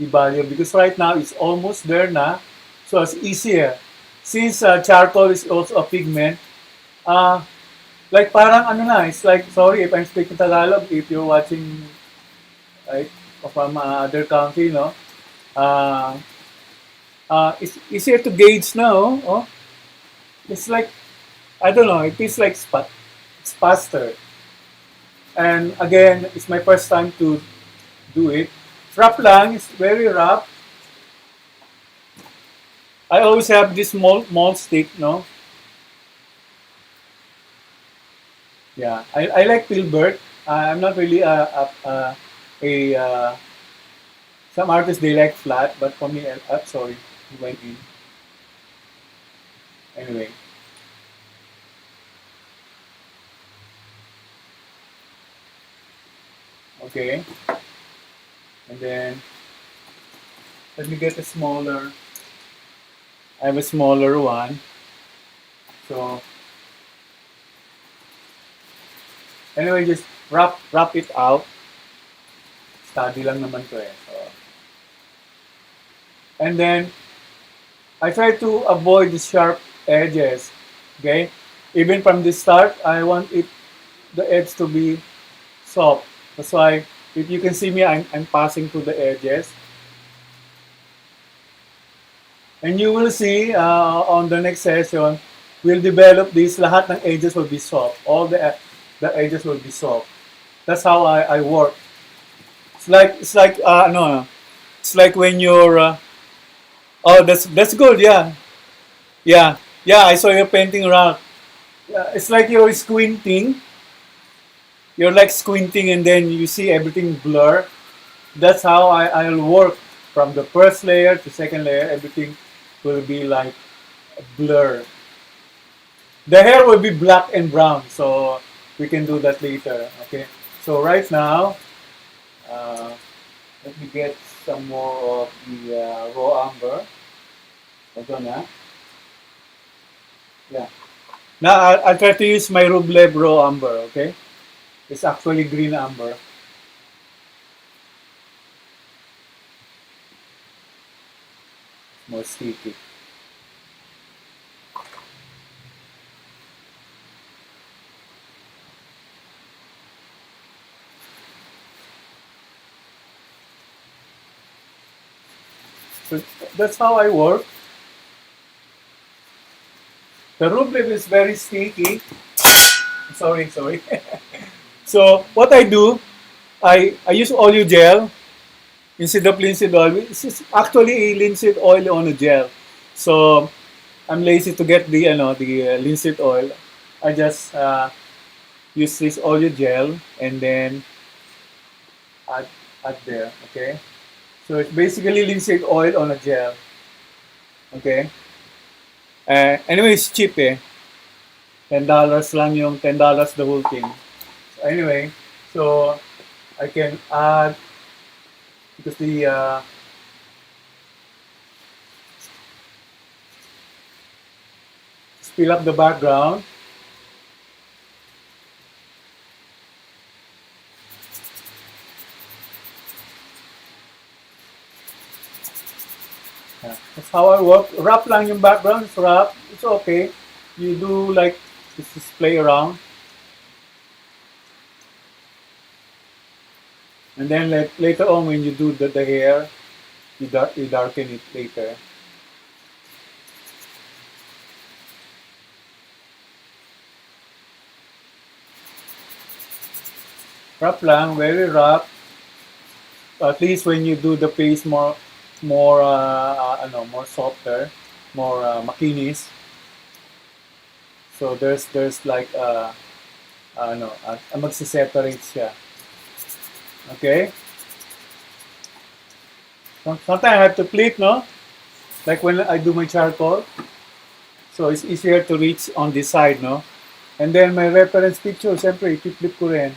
value, because right now it's almost there na, so it's easier. Since charcoal is also a pigment, uh, like parang ano na, it's like, sorry if I'm speaking Tagalog, if you're watching like from other country, no? Uh, it's easier to gauge now. Oh, it's like, I don't know. It feels like it's faster. And again, it's my first time to do it. Rough lang. It's very rough. I always have this mold stick. No. Yeah. I like filbert. I'm not really a some artists they like flat, but for me, sorry, he went in. Anyway. Okay. And then let me get a smaller. I have a smaller one. So anyway, just wrap it out. Study lang naman to eh. So, and then I try to avoid the sharp edges. Okay? Even from the start, I want the edge to be soft. That's why if you can see me, I'm passing through the edges. And you will see on the next session, we'll develop this. Lahat ng edges will be soft. All the edges will be soft. That's how I work. It's like no, it's like when you're oh, that's good. Yeah, yeah, yeah. I saw you painting around. It's like you're squinting. You're like squinting, and then you see everything blur. That's how I'll work from the first layer to second layer. Everything will be like a blur. The hair will be black and brown, so we can do that later. Okay. So right now, uh, let me get some more of the raw umber. Hold on, ah. Yeah. Now I'll try to use my Rublev raw umber. Okay. It's actually green umber. More sticky. So that's how I work. The Rublev is very sticky. Sorry. So what I do, I use oleo gel instead of linseed oil. It's actually a linseed oil on a gel. So I'm lazy to get the linseed oil. I just use this oleo gel and then add add there. Okay. So it's basically linseed oil on a gel. Okay. Anyway, it's cheap eh. $10 lang yung $10 the whole thing. So anyway, so I can add because the fill up the background. That's how I work. Wrap lang yung background. It's wrap. It's okay. You do like just play around. And then later on when you do the hair, you darken it later. Wrap lang, very wrap. At least when you do the face more more softer, more makinis. So there's like magse-separate siya. Okay? Sometimes I have to flip, no? Like when I do my charcoal. So it's easier to reach on this side, no? And then my reference picture, siyempre, i-flip ko rin.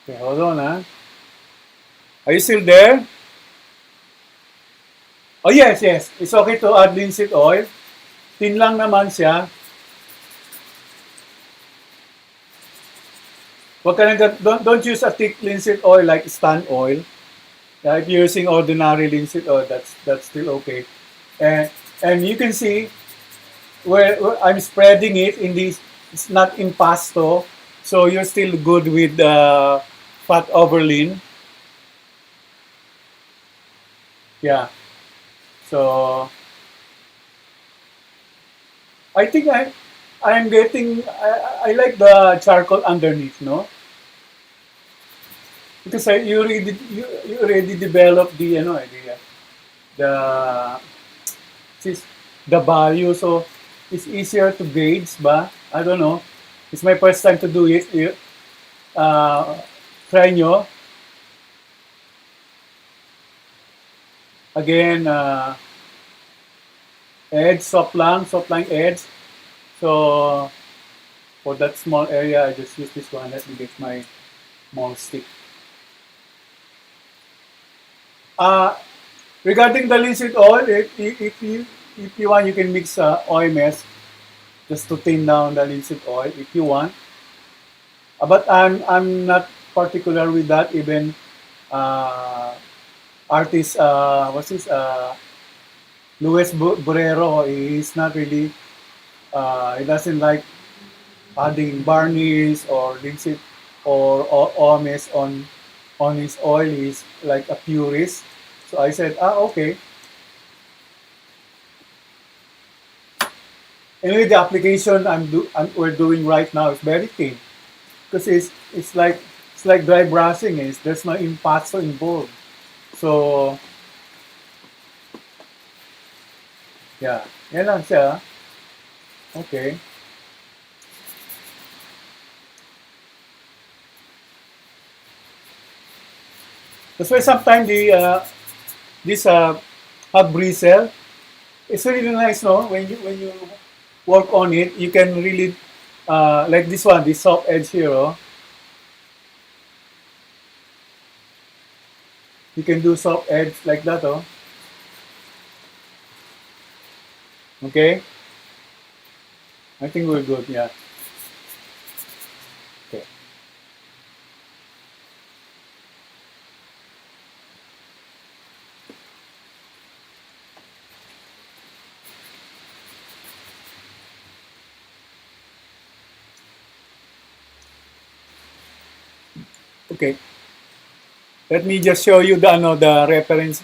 Okay, hold on, ha? Are you still there? Oh, yes. It's okay to add linseed oil. Thin lang naman siya. Don't use a thick linseed oil like stand oil. If you're using ordinary linseed oil, that's still okay. And you can see where I'm spreading it in this. It's not in pasto, so you're still good with fat overlean. Yeah. So I think I'm getting I like the charcoal underneath, no? Because you already developed the the value, so it's easier to gauge, ba? I don't know. It's my first time to do it. Try nyo. Again, edge, soft lang edge. So for that small area, I just use this one. Let me get my small stick. Regarding the linseed oil, if you want, you can mix oil mess just to thin down the linseed oil if you want. But I'm not particular with that. Even artist, what's this? Bouguereau is not really. He doesn't like adding varnish or linseed or omes on his oil. He's like a purist. So I said, okay. Anyway, the application we're doing right now is very thin because it's like dry brushing. There's no impasto involved. So yeah, yan lang siya. Okay. That's why sometimes this hot bristle, it's really nice, no? When you work on it, you can really like this one, this soft edge here, oh. You can do soft edge like that, oh. Okay. I think we're good, yeah. Okay. Okay. Let me just show you the reference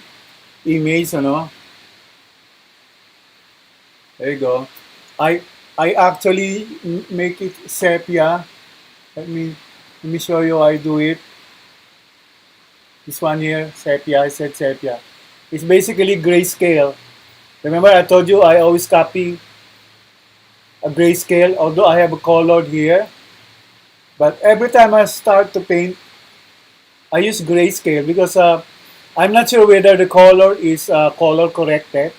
image, ano. There you go. I I actually make it sepia. Let me show you how I do it. This one here, sepia. I said sepia. It's basically grayscale. Remember, I told you I always copy a grayscale, although I have a colored here. But every time I start to paint, I use grayscale because I'm not sure whether the color is color corrected.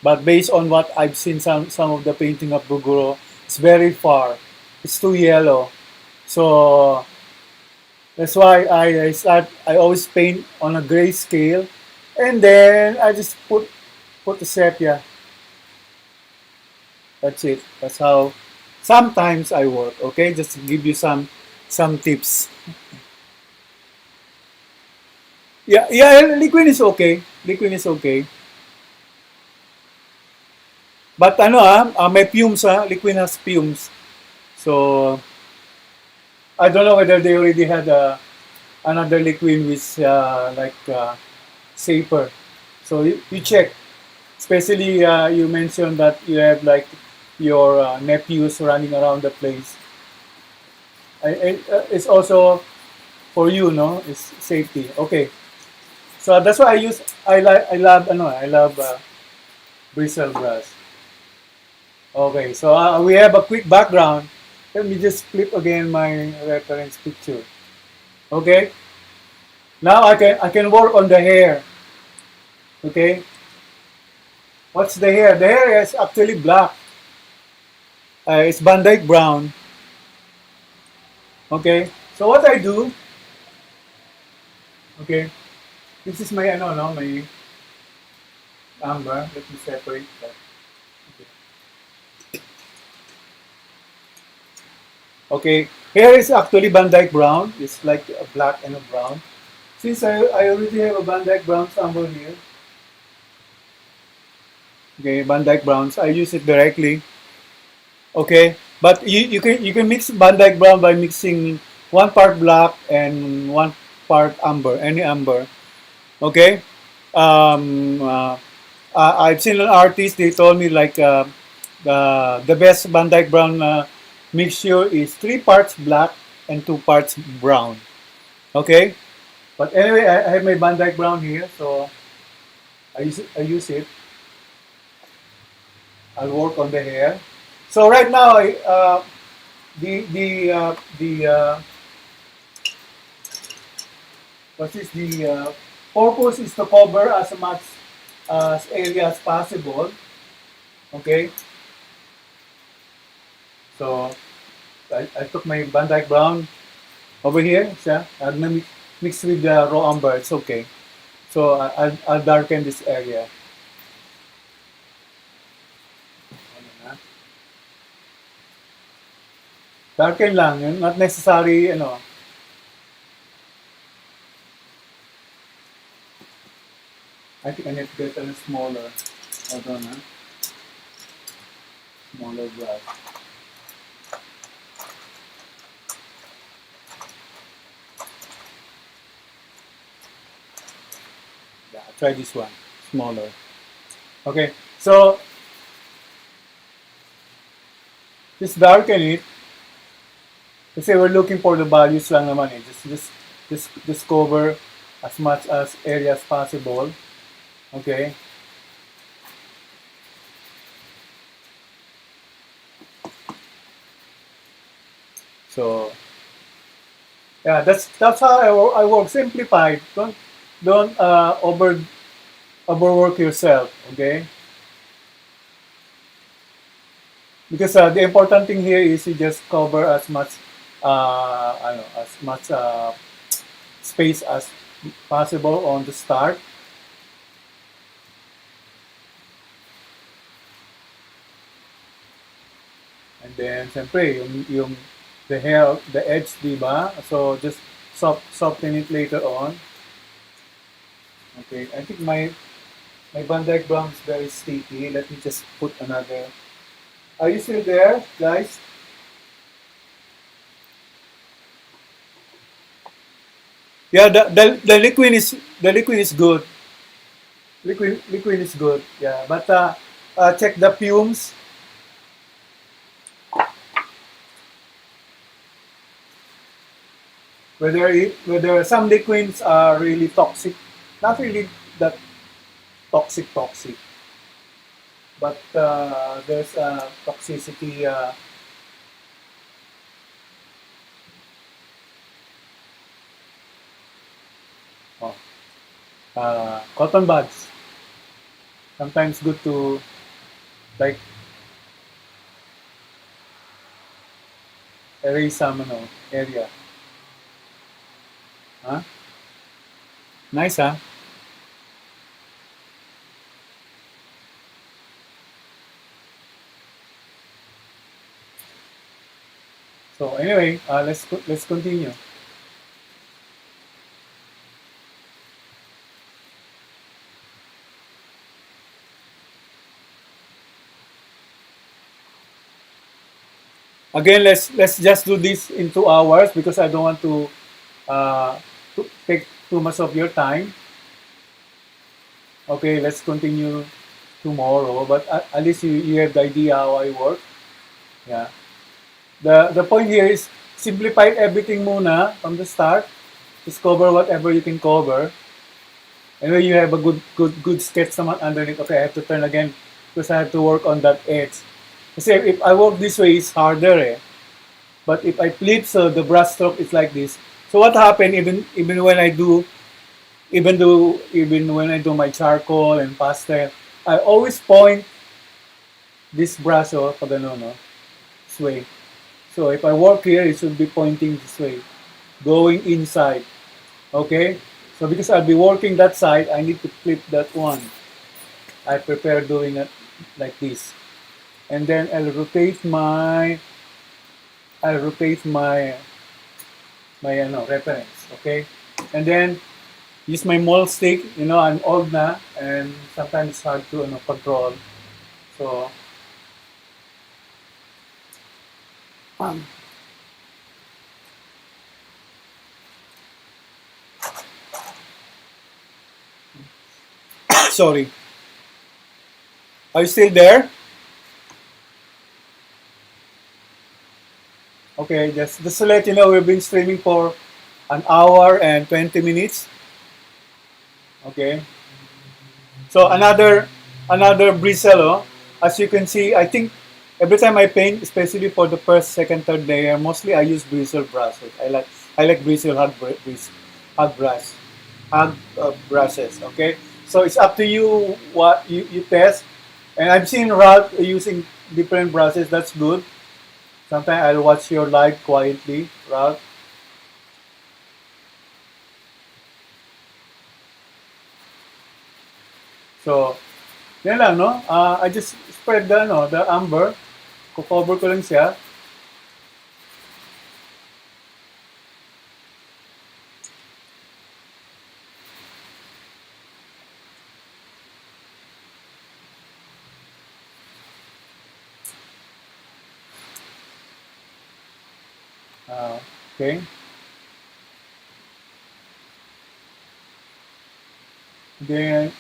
But based on what I've seen some of the painting of Bouguereau, it's very far. It's too yellow. So that's why I always paint on a grayscale, and then I just put the sepia. That's it. That's how sometimes I work. Okay, just to give you some tips. Yeah, yeah. Liquid is okay. Liquid is okay. But may fumes Liquid has fumes. So I don't know whether they already had another liquid with safer. So you check. Especially you mentioned that you have like your nephews running around the place. It's also for you, no? It's safety. Okay. So that's why I love bristle brush. Okay, so we have a quick background. Let me just flip again my reference picture. Okay. Now I can work on the hair. Okay. What's the hair? The hair is actually black. It's Van Dyke brown. Okay. So what I do? Okay. This is my my amber. Let me separate that. Okay, here is actually Van Dyke brown. It's like a black and a brown. Since I already have a Van Dyke brown somewhere here. Okay, Van Dyke browns. I use it directly. Okay, but you can mix Van Dyke brown by mixing 1 part black and 1 part amber, any amber. Okay. Um, uh, I've seen an artist. They told me like the best Van Dyke brown mixture is 3 parts black and 2 parts brown. Okay, but anyway, I have my Van Dyke brown here, so I use it. I'll work on the hair. So right now, the what is the purpose is to cover as much area as possible. Okay, so I took my Van Dyke brown over here. Siya, I'm gonna mix with the raw umber. It's okay. So I'll darken this area. Darken lang, yun. Not necessary, I think I need to get a smaller. Hold on, smaller brush. Yeah, I'll try this one, smaller. Okay, so just darken it. Kasi we're looking for the values lang naman eh. Just cover as much as area as possible. Okay. So yeah, that's how I work. Simplified. Don't overwork yourself. Okay. Because the important thing here is you just cover as much as much space as possible on the start. And then, siyempre, the hair, the edge, diba? So, just soften it later on. Okay, I think my Van Dyke brown is very sticky. Let me just put another. Are you still there, guys? Yeah, the liquid is good. Liquid is good. Yeah, but check the fumes. Whether some liquids are really toxic, not really that toxic, but there's toxicity. Cotton buds. Sometimes good to like erase some area. Huh? Nice, huh? So anyway, let's continue. Again, let's just do this in 2 hours because I don't want to take too much of your time. Okay, let's continue tomorrow. But at least you have the idea how I work. Yeah. The point here is simplify everything muna from the start. Just cover whatever you can cover. And when you have a good sketch naman underneath, okay, I have to turn again because I have to work on that edge. Kasi if I work this way, it's harder eh. But if I flip, so the brush stroke is like this. So what happened even when I do, even when I do my charcoal and pastel, I always point this brush pag ano, no? This way. So if I work here, it should be pointing this way, going inside. Okay? So because I'll be working that side, I need to flip that one. I prepare doing it like this. And then I'll rotate my reference, okay? And then use my mole stick, I'm old na and sometimes it's hard to control. So sorry. Are you still there? Okay, just to let you know, we've been streaming for an hour and 20 minutes. Okay. So another bristle, as you can see, I think every time I paint, especially for the first, second, third layer, mostly I use bristle brushes. I like bristle hug brushes. Okay. So it's up to you what you test. And I've seen Ralph using different brushes. That's good. Sometimes I'll watch your live quietly, Ralph. So, yan lang, no? I just spread the umber. Cover ko lang siya. Okay. Then,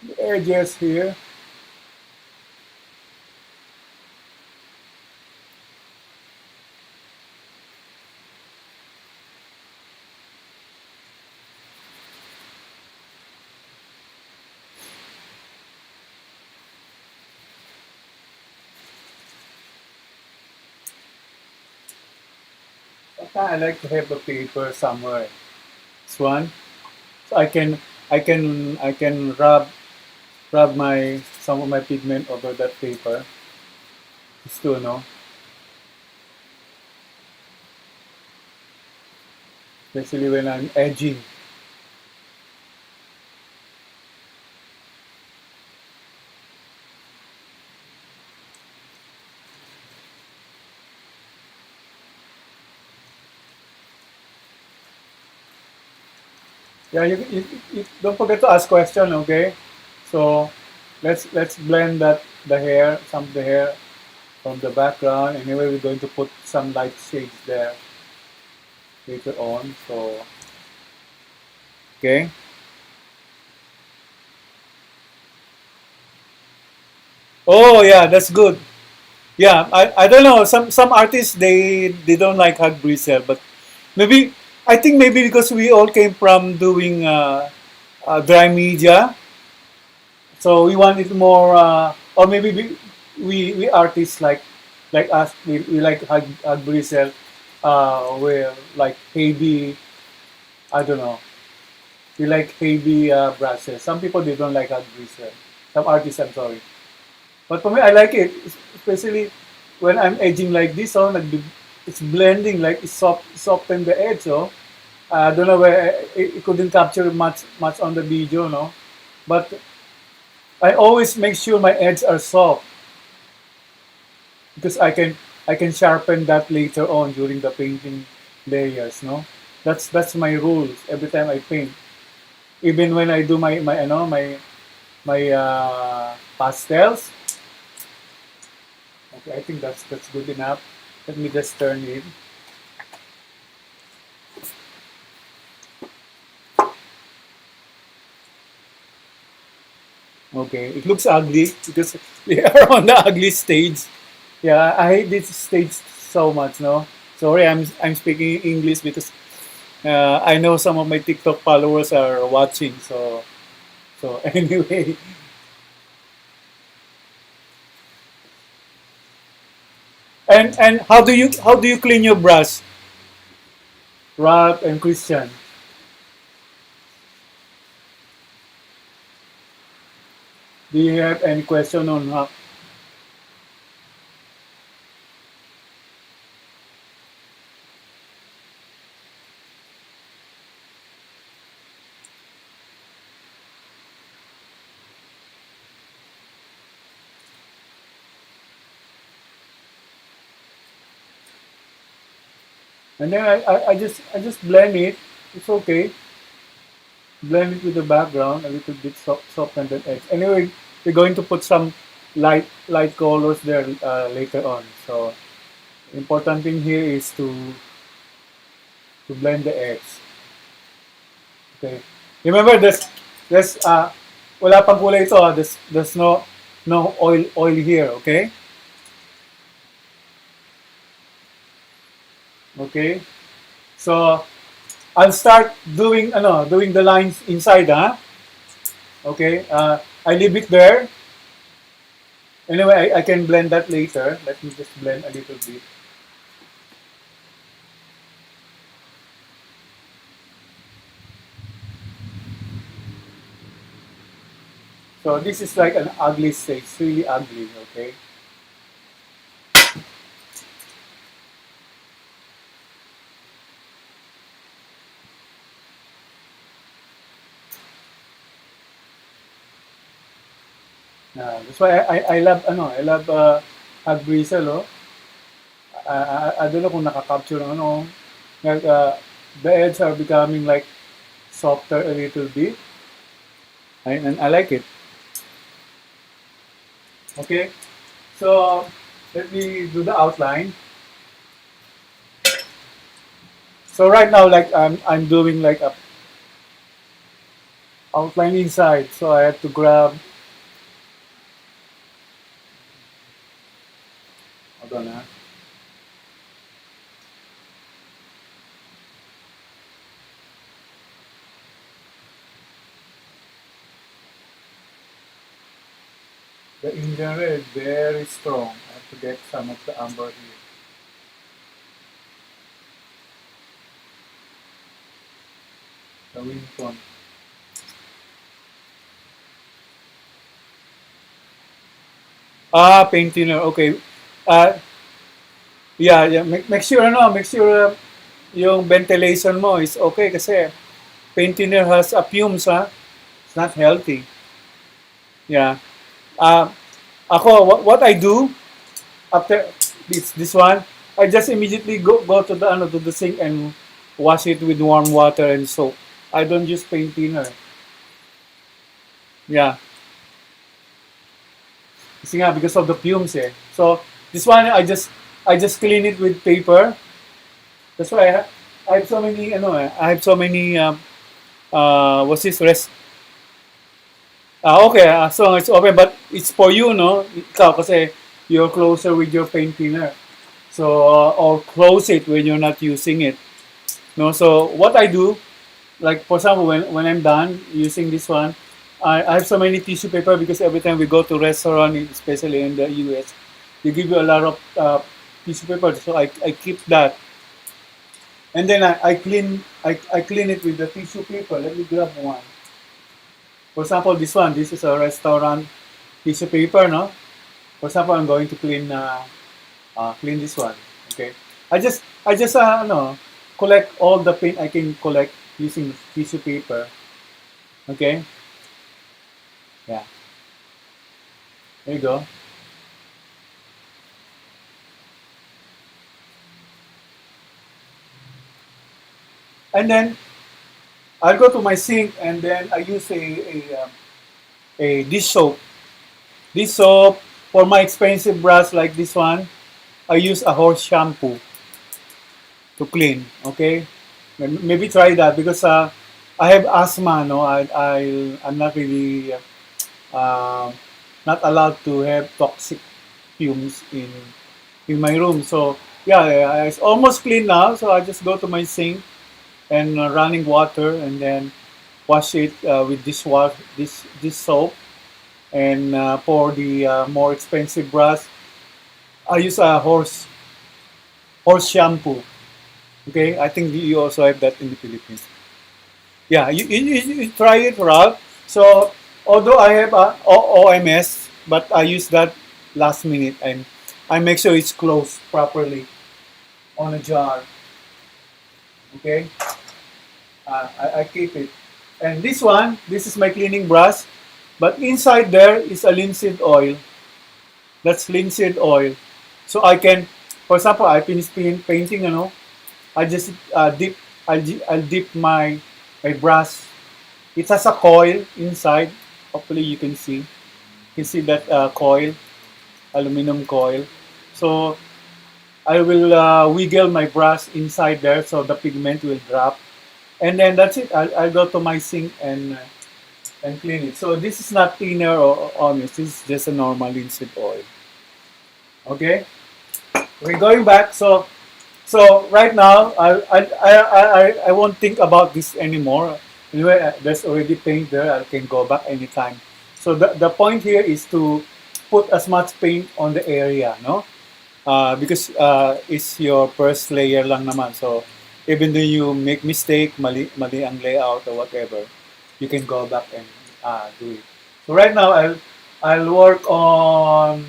the edges here. I like to have a paper somewhere. This one, so I can rub my some of my pigment over that paper. It's to especially when I'm edging. Yeah, you don't forget to ask question, okay? So let's blend that the hair, some of the hair from the background. Anyway, we're going to put some light shades there later on. So okay. Oh yeah, that's good. Yeah, I don't know. Some artists they don't like hug bristle, but maybe I think maybe because we all came from doing dry media, so we want it more. Or maybe we artists like us we like hug bristle. We're like heavy. I don't know. We like heavy brushes. Some people they don't like hug bristle. Some artists, I'm sorry. But for me, I like it, especially when I'm edging like this. So it's blending, like it's soften the edge. So I don't know where it couldn't capture much on the video, no. But I always make sure my edges are soft because I can sharpen that later on during the painting layers, no. That's my rules every time I paint. Even when I do my pastels. Okay, I think that's good enough. Let me just turn it. Okay, it looks ugly because we are on the ugly stage. Yeah, I hate this stage so much. No, sorry, I'm speaking English because I know some of my TikTok followers are watching. So anyway, and how do you clean your brush, Rob and Christian? Do you have any question on how? And then I just blend it. It's okay. Blend it with the background a little bit soften the edge. Anyway, we're going to put some light colors there later on. So important thing here is to blend the edge. Okay. Remember this wala pang kulay ito. There's no oil here. Okay. Okay. So I'll start doing the lines inside. Okay. I leave it there. Anyway, I can blend that later. Let me just blend a little bit. So this is like an ugly stage, it's really ugly, okay? That's why I love hug bristle, oh. I don't know kung nakakapture ng like, the edges are becoming like softer a little bit, and I like it. Okay, so let me do the outline. So right now, like I'm doing like a outline inside, so I have to grab. Hold on, The Indian red is very strong. I have to get some of the umber here. Gawin ko. Paint thinner. Okay. Uh, yeah. Make sure, make sure yung ventilation mo is okay kasi paint thinner has fumes, ha? It's not healthy. Yeah. Uh, ako, what I do after this one, I just immediately go to the sink and wash it with warm water and soap. I don't use paint thinner. Yeah. Kasi nga, because of the fumes, eh. So, this one, I just clean it with paper. That's why I have so many, I have so many, what's this, okay, as long as it's open, but it's for you, no? Ikaw, kasi you're closer with your paint thinner. So, or close it when you're not using it. No, so what I do, like for example, when I'm done using this one, I have so many tissue paper because every time we go to restaurant, especially in the US, they give you a lot of tissue paper. So I keep that, and then I clean it with the tissue paper. Let me grab one. For example, this one. This is a restaurant tissue paper, no? For example, I'm going to clean this one. Okay. I just no, collect all the paint I can collect using tissue paper. Okay. Yeah. There you go. And then I'll go to my sink and then I use a dish soap. Dish soap for my expensive brush like this one. I use a horse shampoo to clean. Okay, maybe try that because I have asthma. No, I'm not really uh, not allowed to have toxic fumes in my room. So yeah, it's almost clean now. So I just go to my sink and running water and then wash it with this soap. And for the more expensive brush, I use a horse shampoo. Okay, I think you also have that in the Philippines. Yeah, you try it, Ralph. So although I have a OMS, but I use that last minute and I make sure it's closed properly on a jar. Okay, I keep it. And this one, this is my cleaning brush, but inside there is a linseed oil. That's linseed oil. So I can, for example, I finish painting, I just I'll dip my brush. It has a coil inside. Hopefully you can see. You can see that coil, aluminum coil. So I will wiggle my brush inside there so the pigment will drop. And then that's it. I'll go to my sink and clean it. So this is not thinner or honest. This is just a normal linseed oil. Okay. Okay. Going back. So right now, I won't think about this anymore. Anyway, there's already paint there. I can go back anytime. So the point here is to put as much paint on the area, no? Because it's your first layer lang naman. So even though you make mistake, mali ang layout or whatever, you can go back and do it. So right now, I'll work on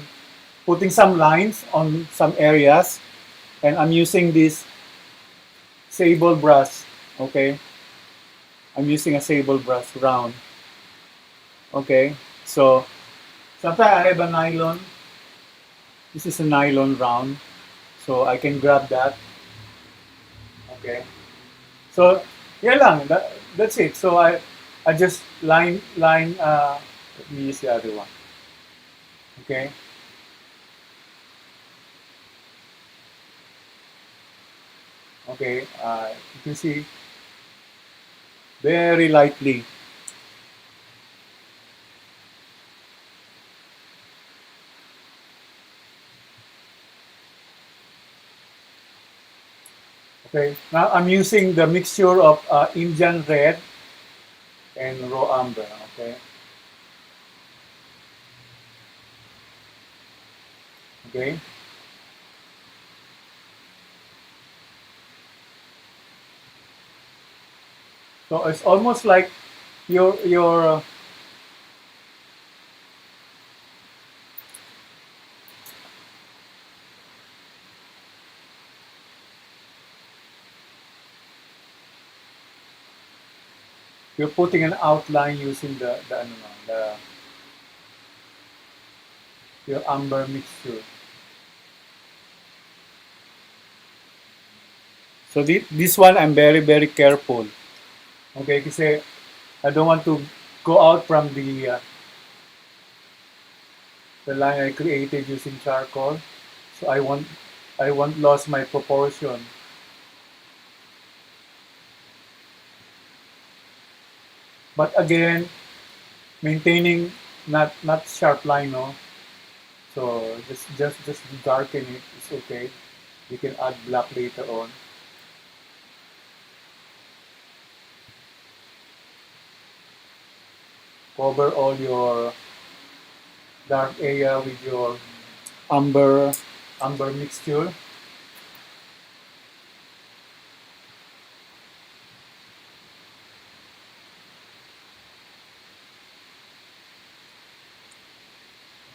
putting some lines on some areas, and I'm using this sable brush. Okay, I'm using a sable brush round. Okay, so sometimes I have a nylon. This is a nylon round, so I can grab that. Okay, so yeah lang. That's it. So I just line. Let me use the other one. Okay. Okay. You can see very lightly. Okay, now I'm using the mixture of Indian red and raw umber. Okay, okay. So it's almost like you're you're putting an outline using the ano, no, the your umber mixture. So this one I'm very careful. Okay, kasi I don't want to go out from the line I created using charcoal. So I won't lose my proportion. But again, maintaining not sharp line, no. So just darken it. It's okay. You can add black later on. Cover all your dark area with your umber umber mixture.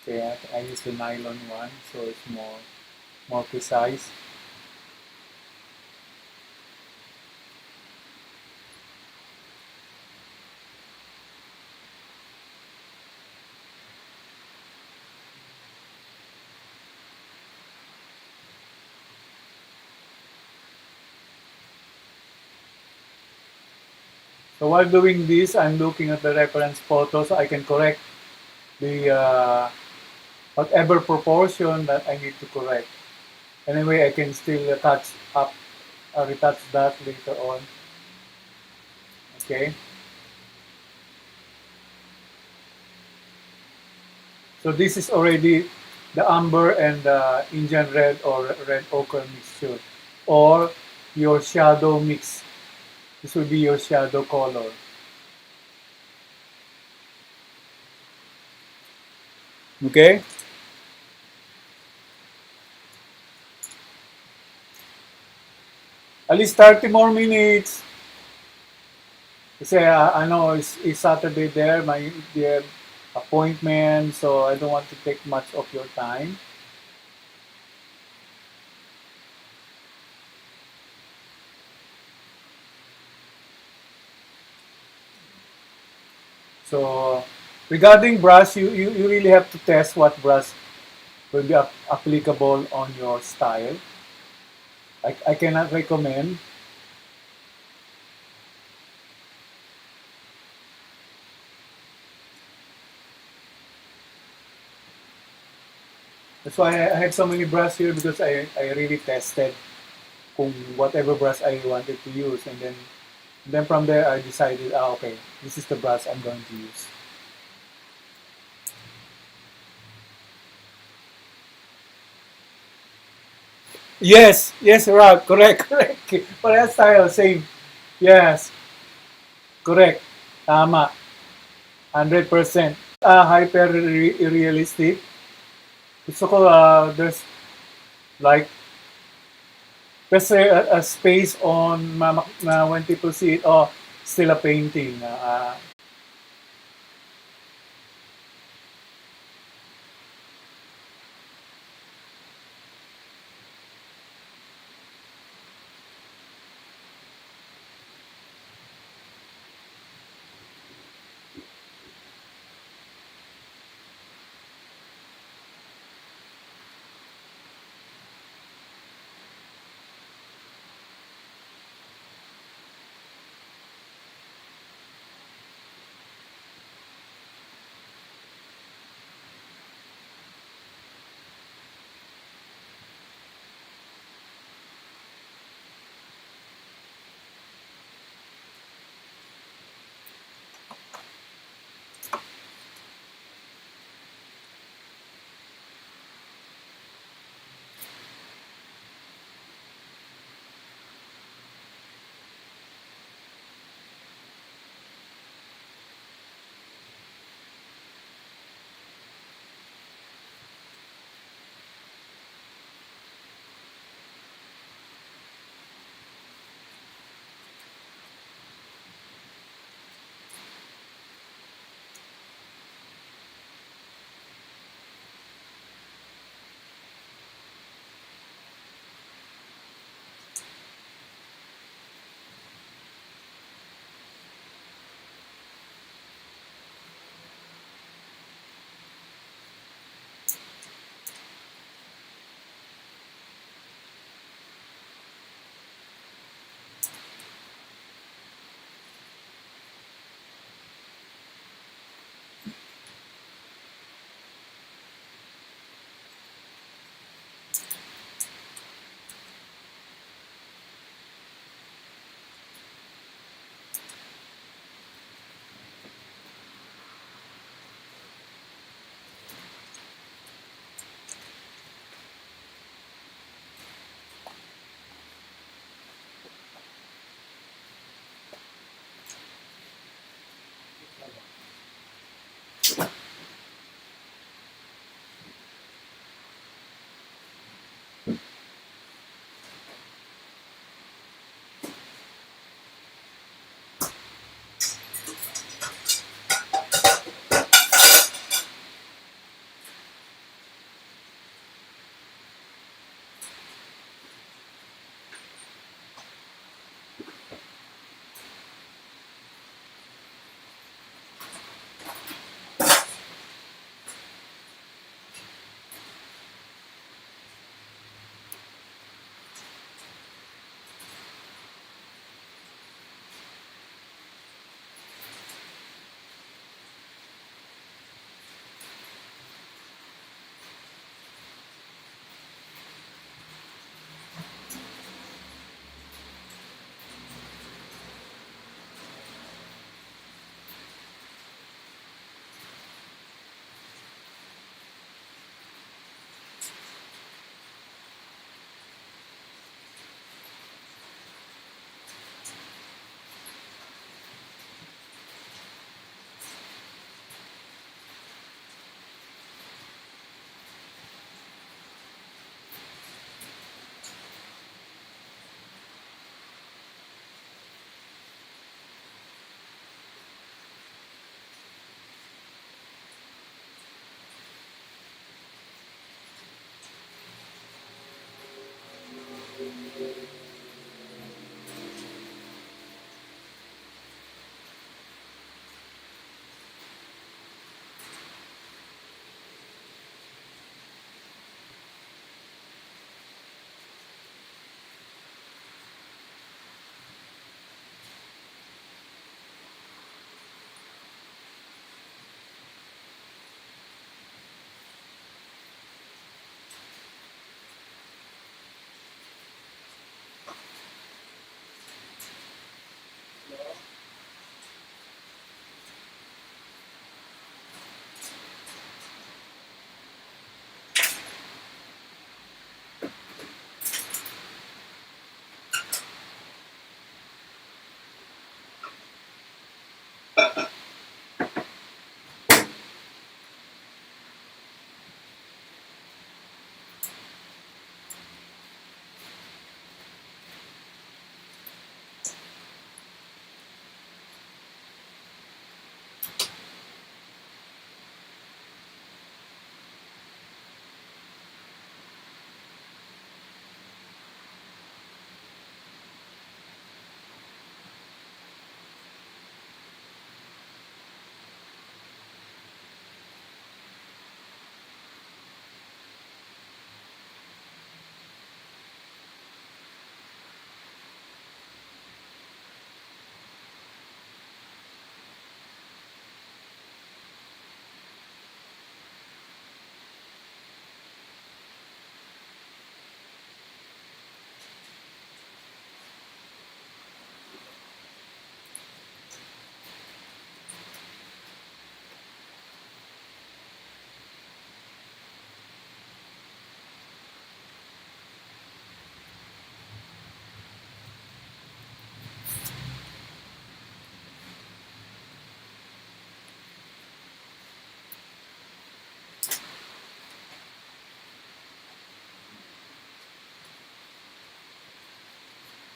Okay, I use the nylon one, so it's more precise. So while doing this, I'm looking at the reference photo so I can correct the whatever proportion that I need to correct. Anyway, I can still retouch that later on. Okay. So this is already the umber and the Indian red or red ochre mixture, or your shadow mix. This will be your shadow color. Okay. At least 30 more minutes. Kasi ano, is Saturday there, may appointment, so I don't want to take much of your time. So regarding brush, you really have to test what brush will be applicable on your style. I cannot recommend. That's why I have so many brushes here because I really tested kung whatever brush I wanted to use, and then from there I decided, okay, this is the brush I'm going to use. Yes, Rob, correct. Parehas tayo, same. Yes, correct. Tama, 100%. Hyper realistic. Gusto ko, like, there's a space on when people see it, oh, still a painting.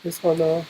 This one,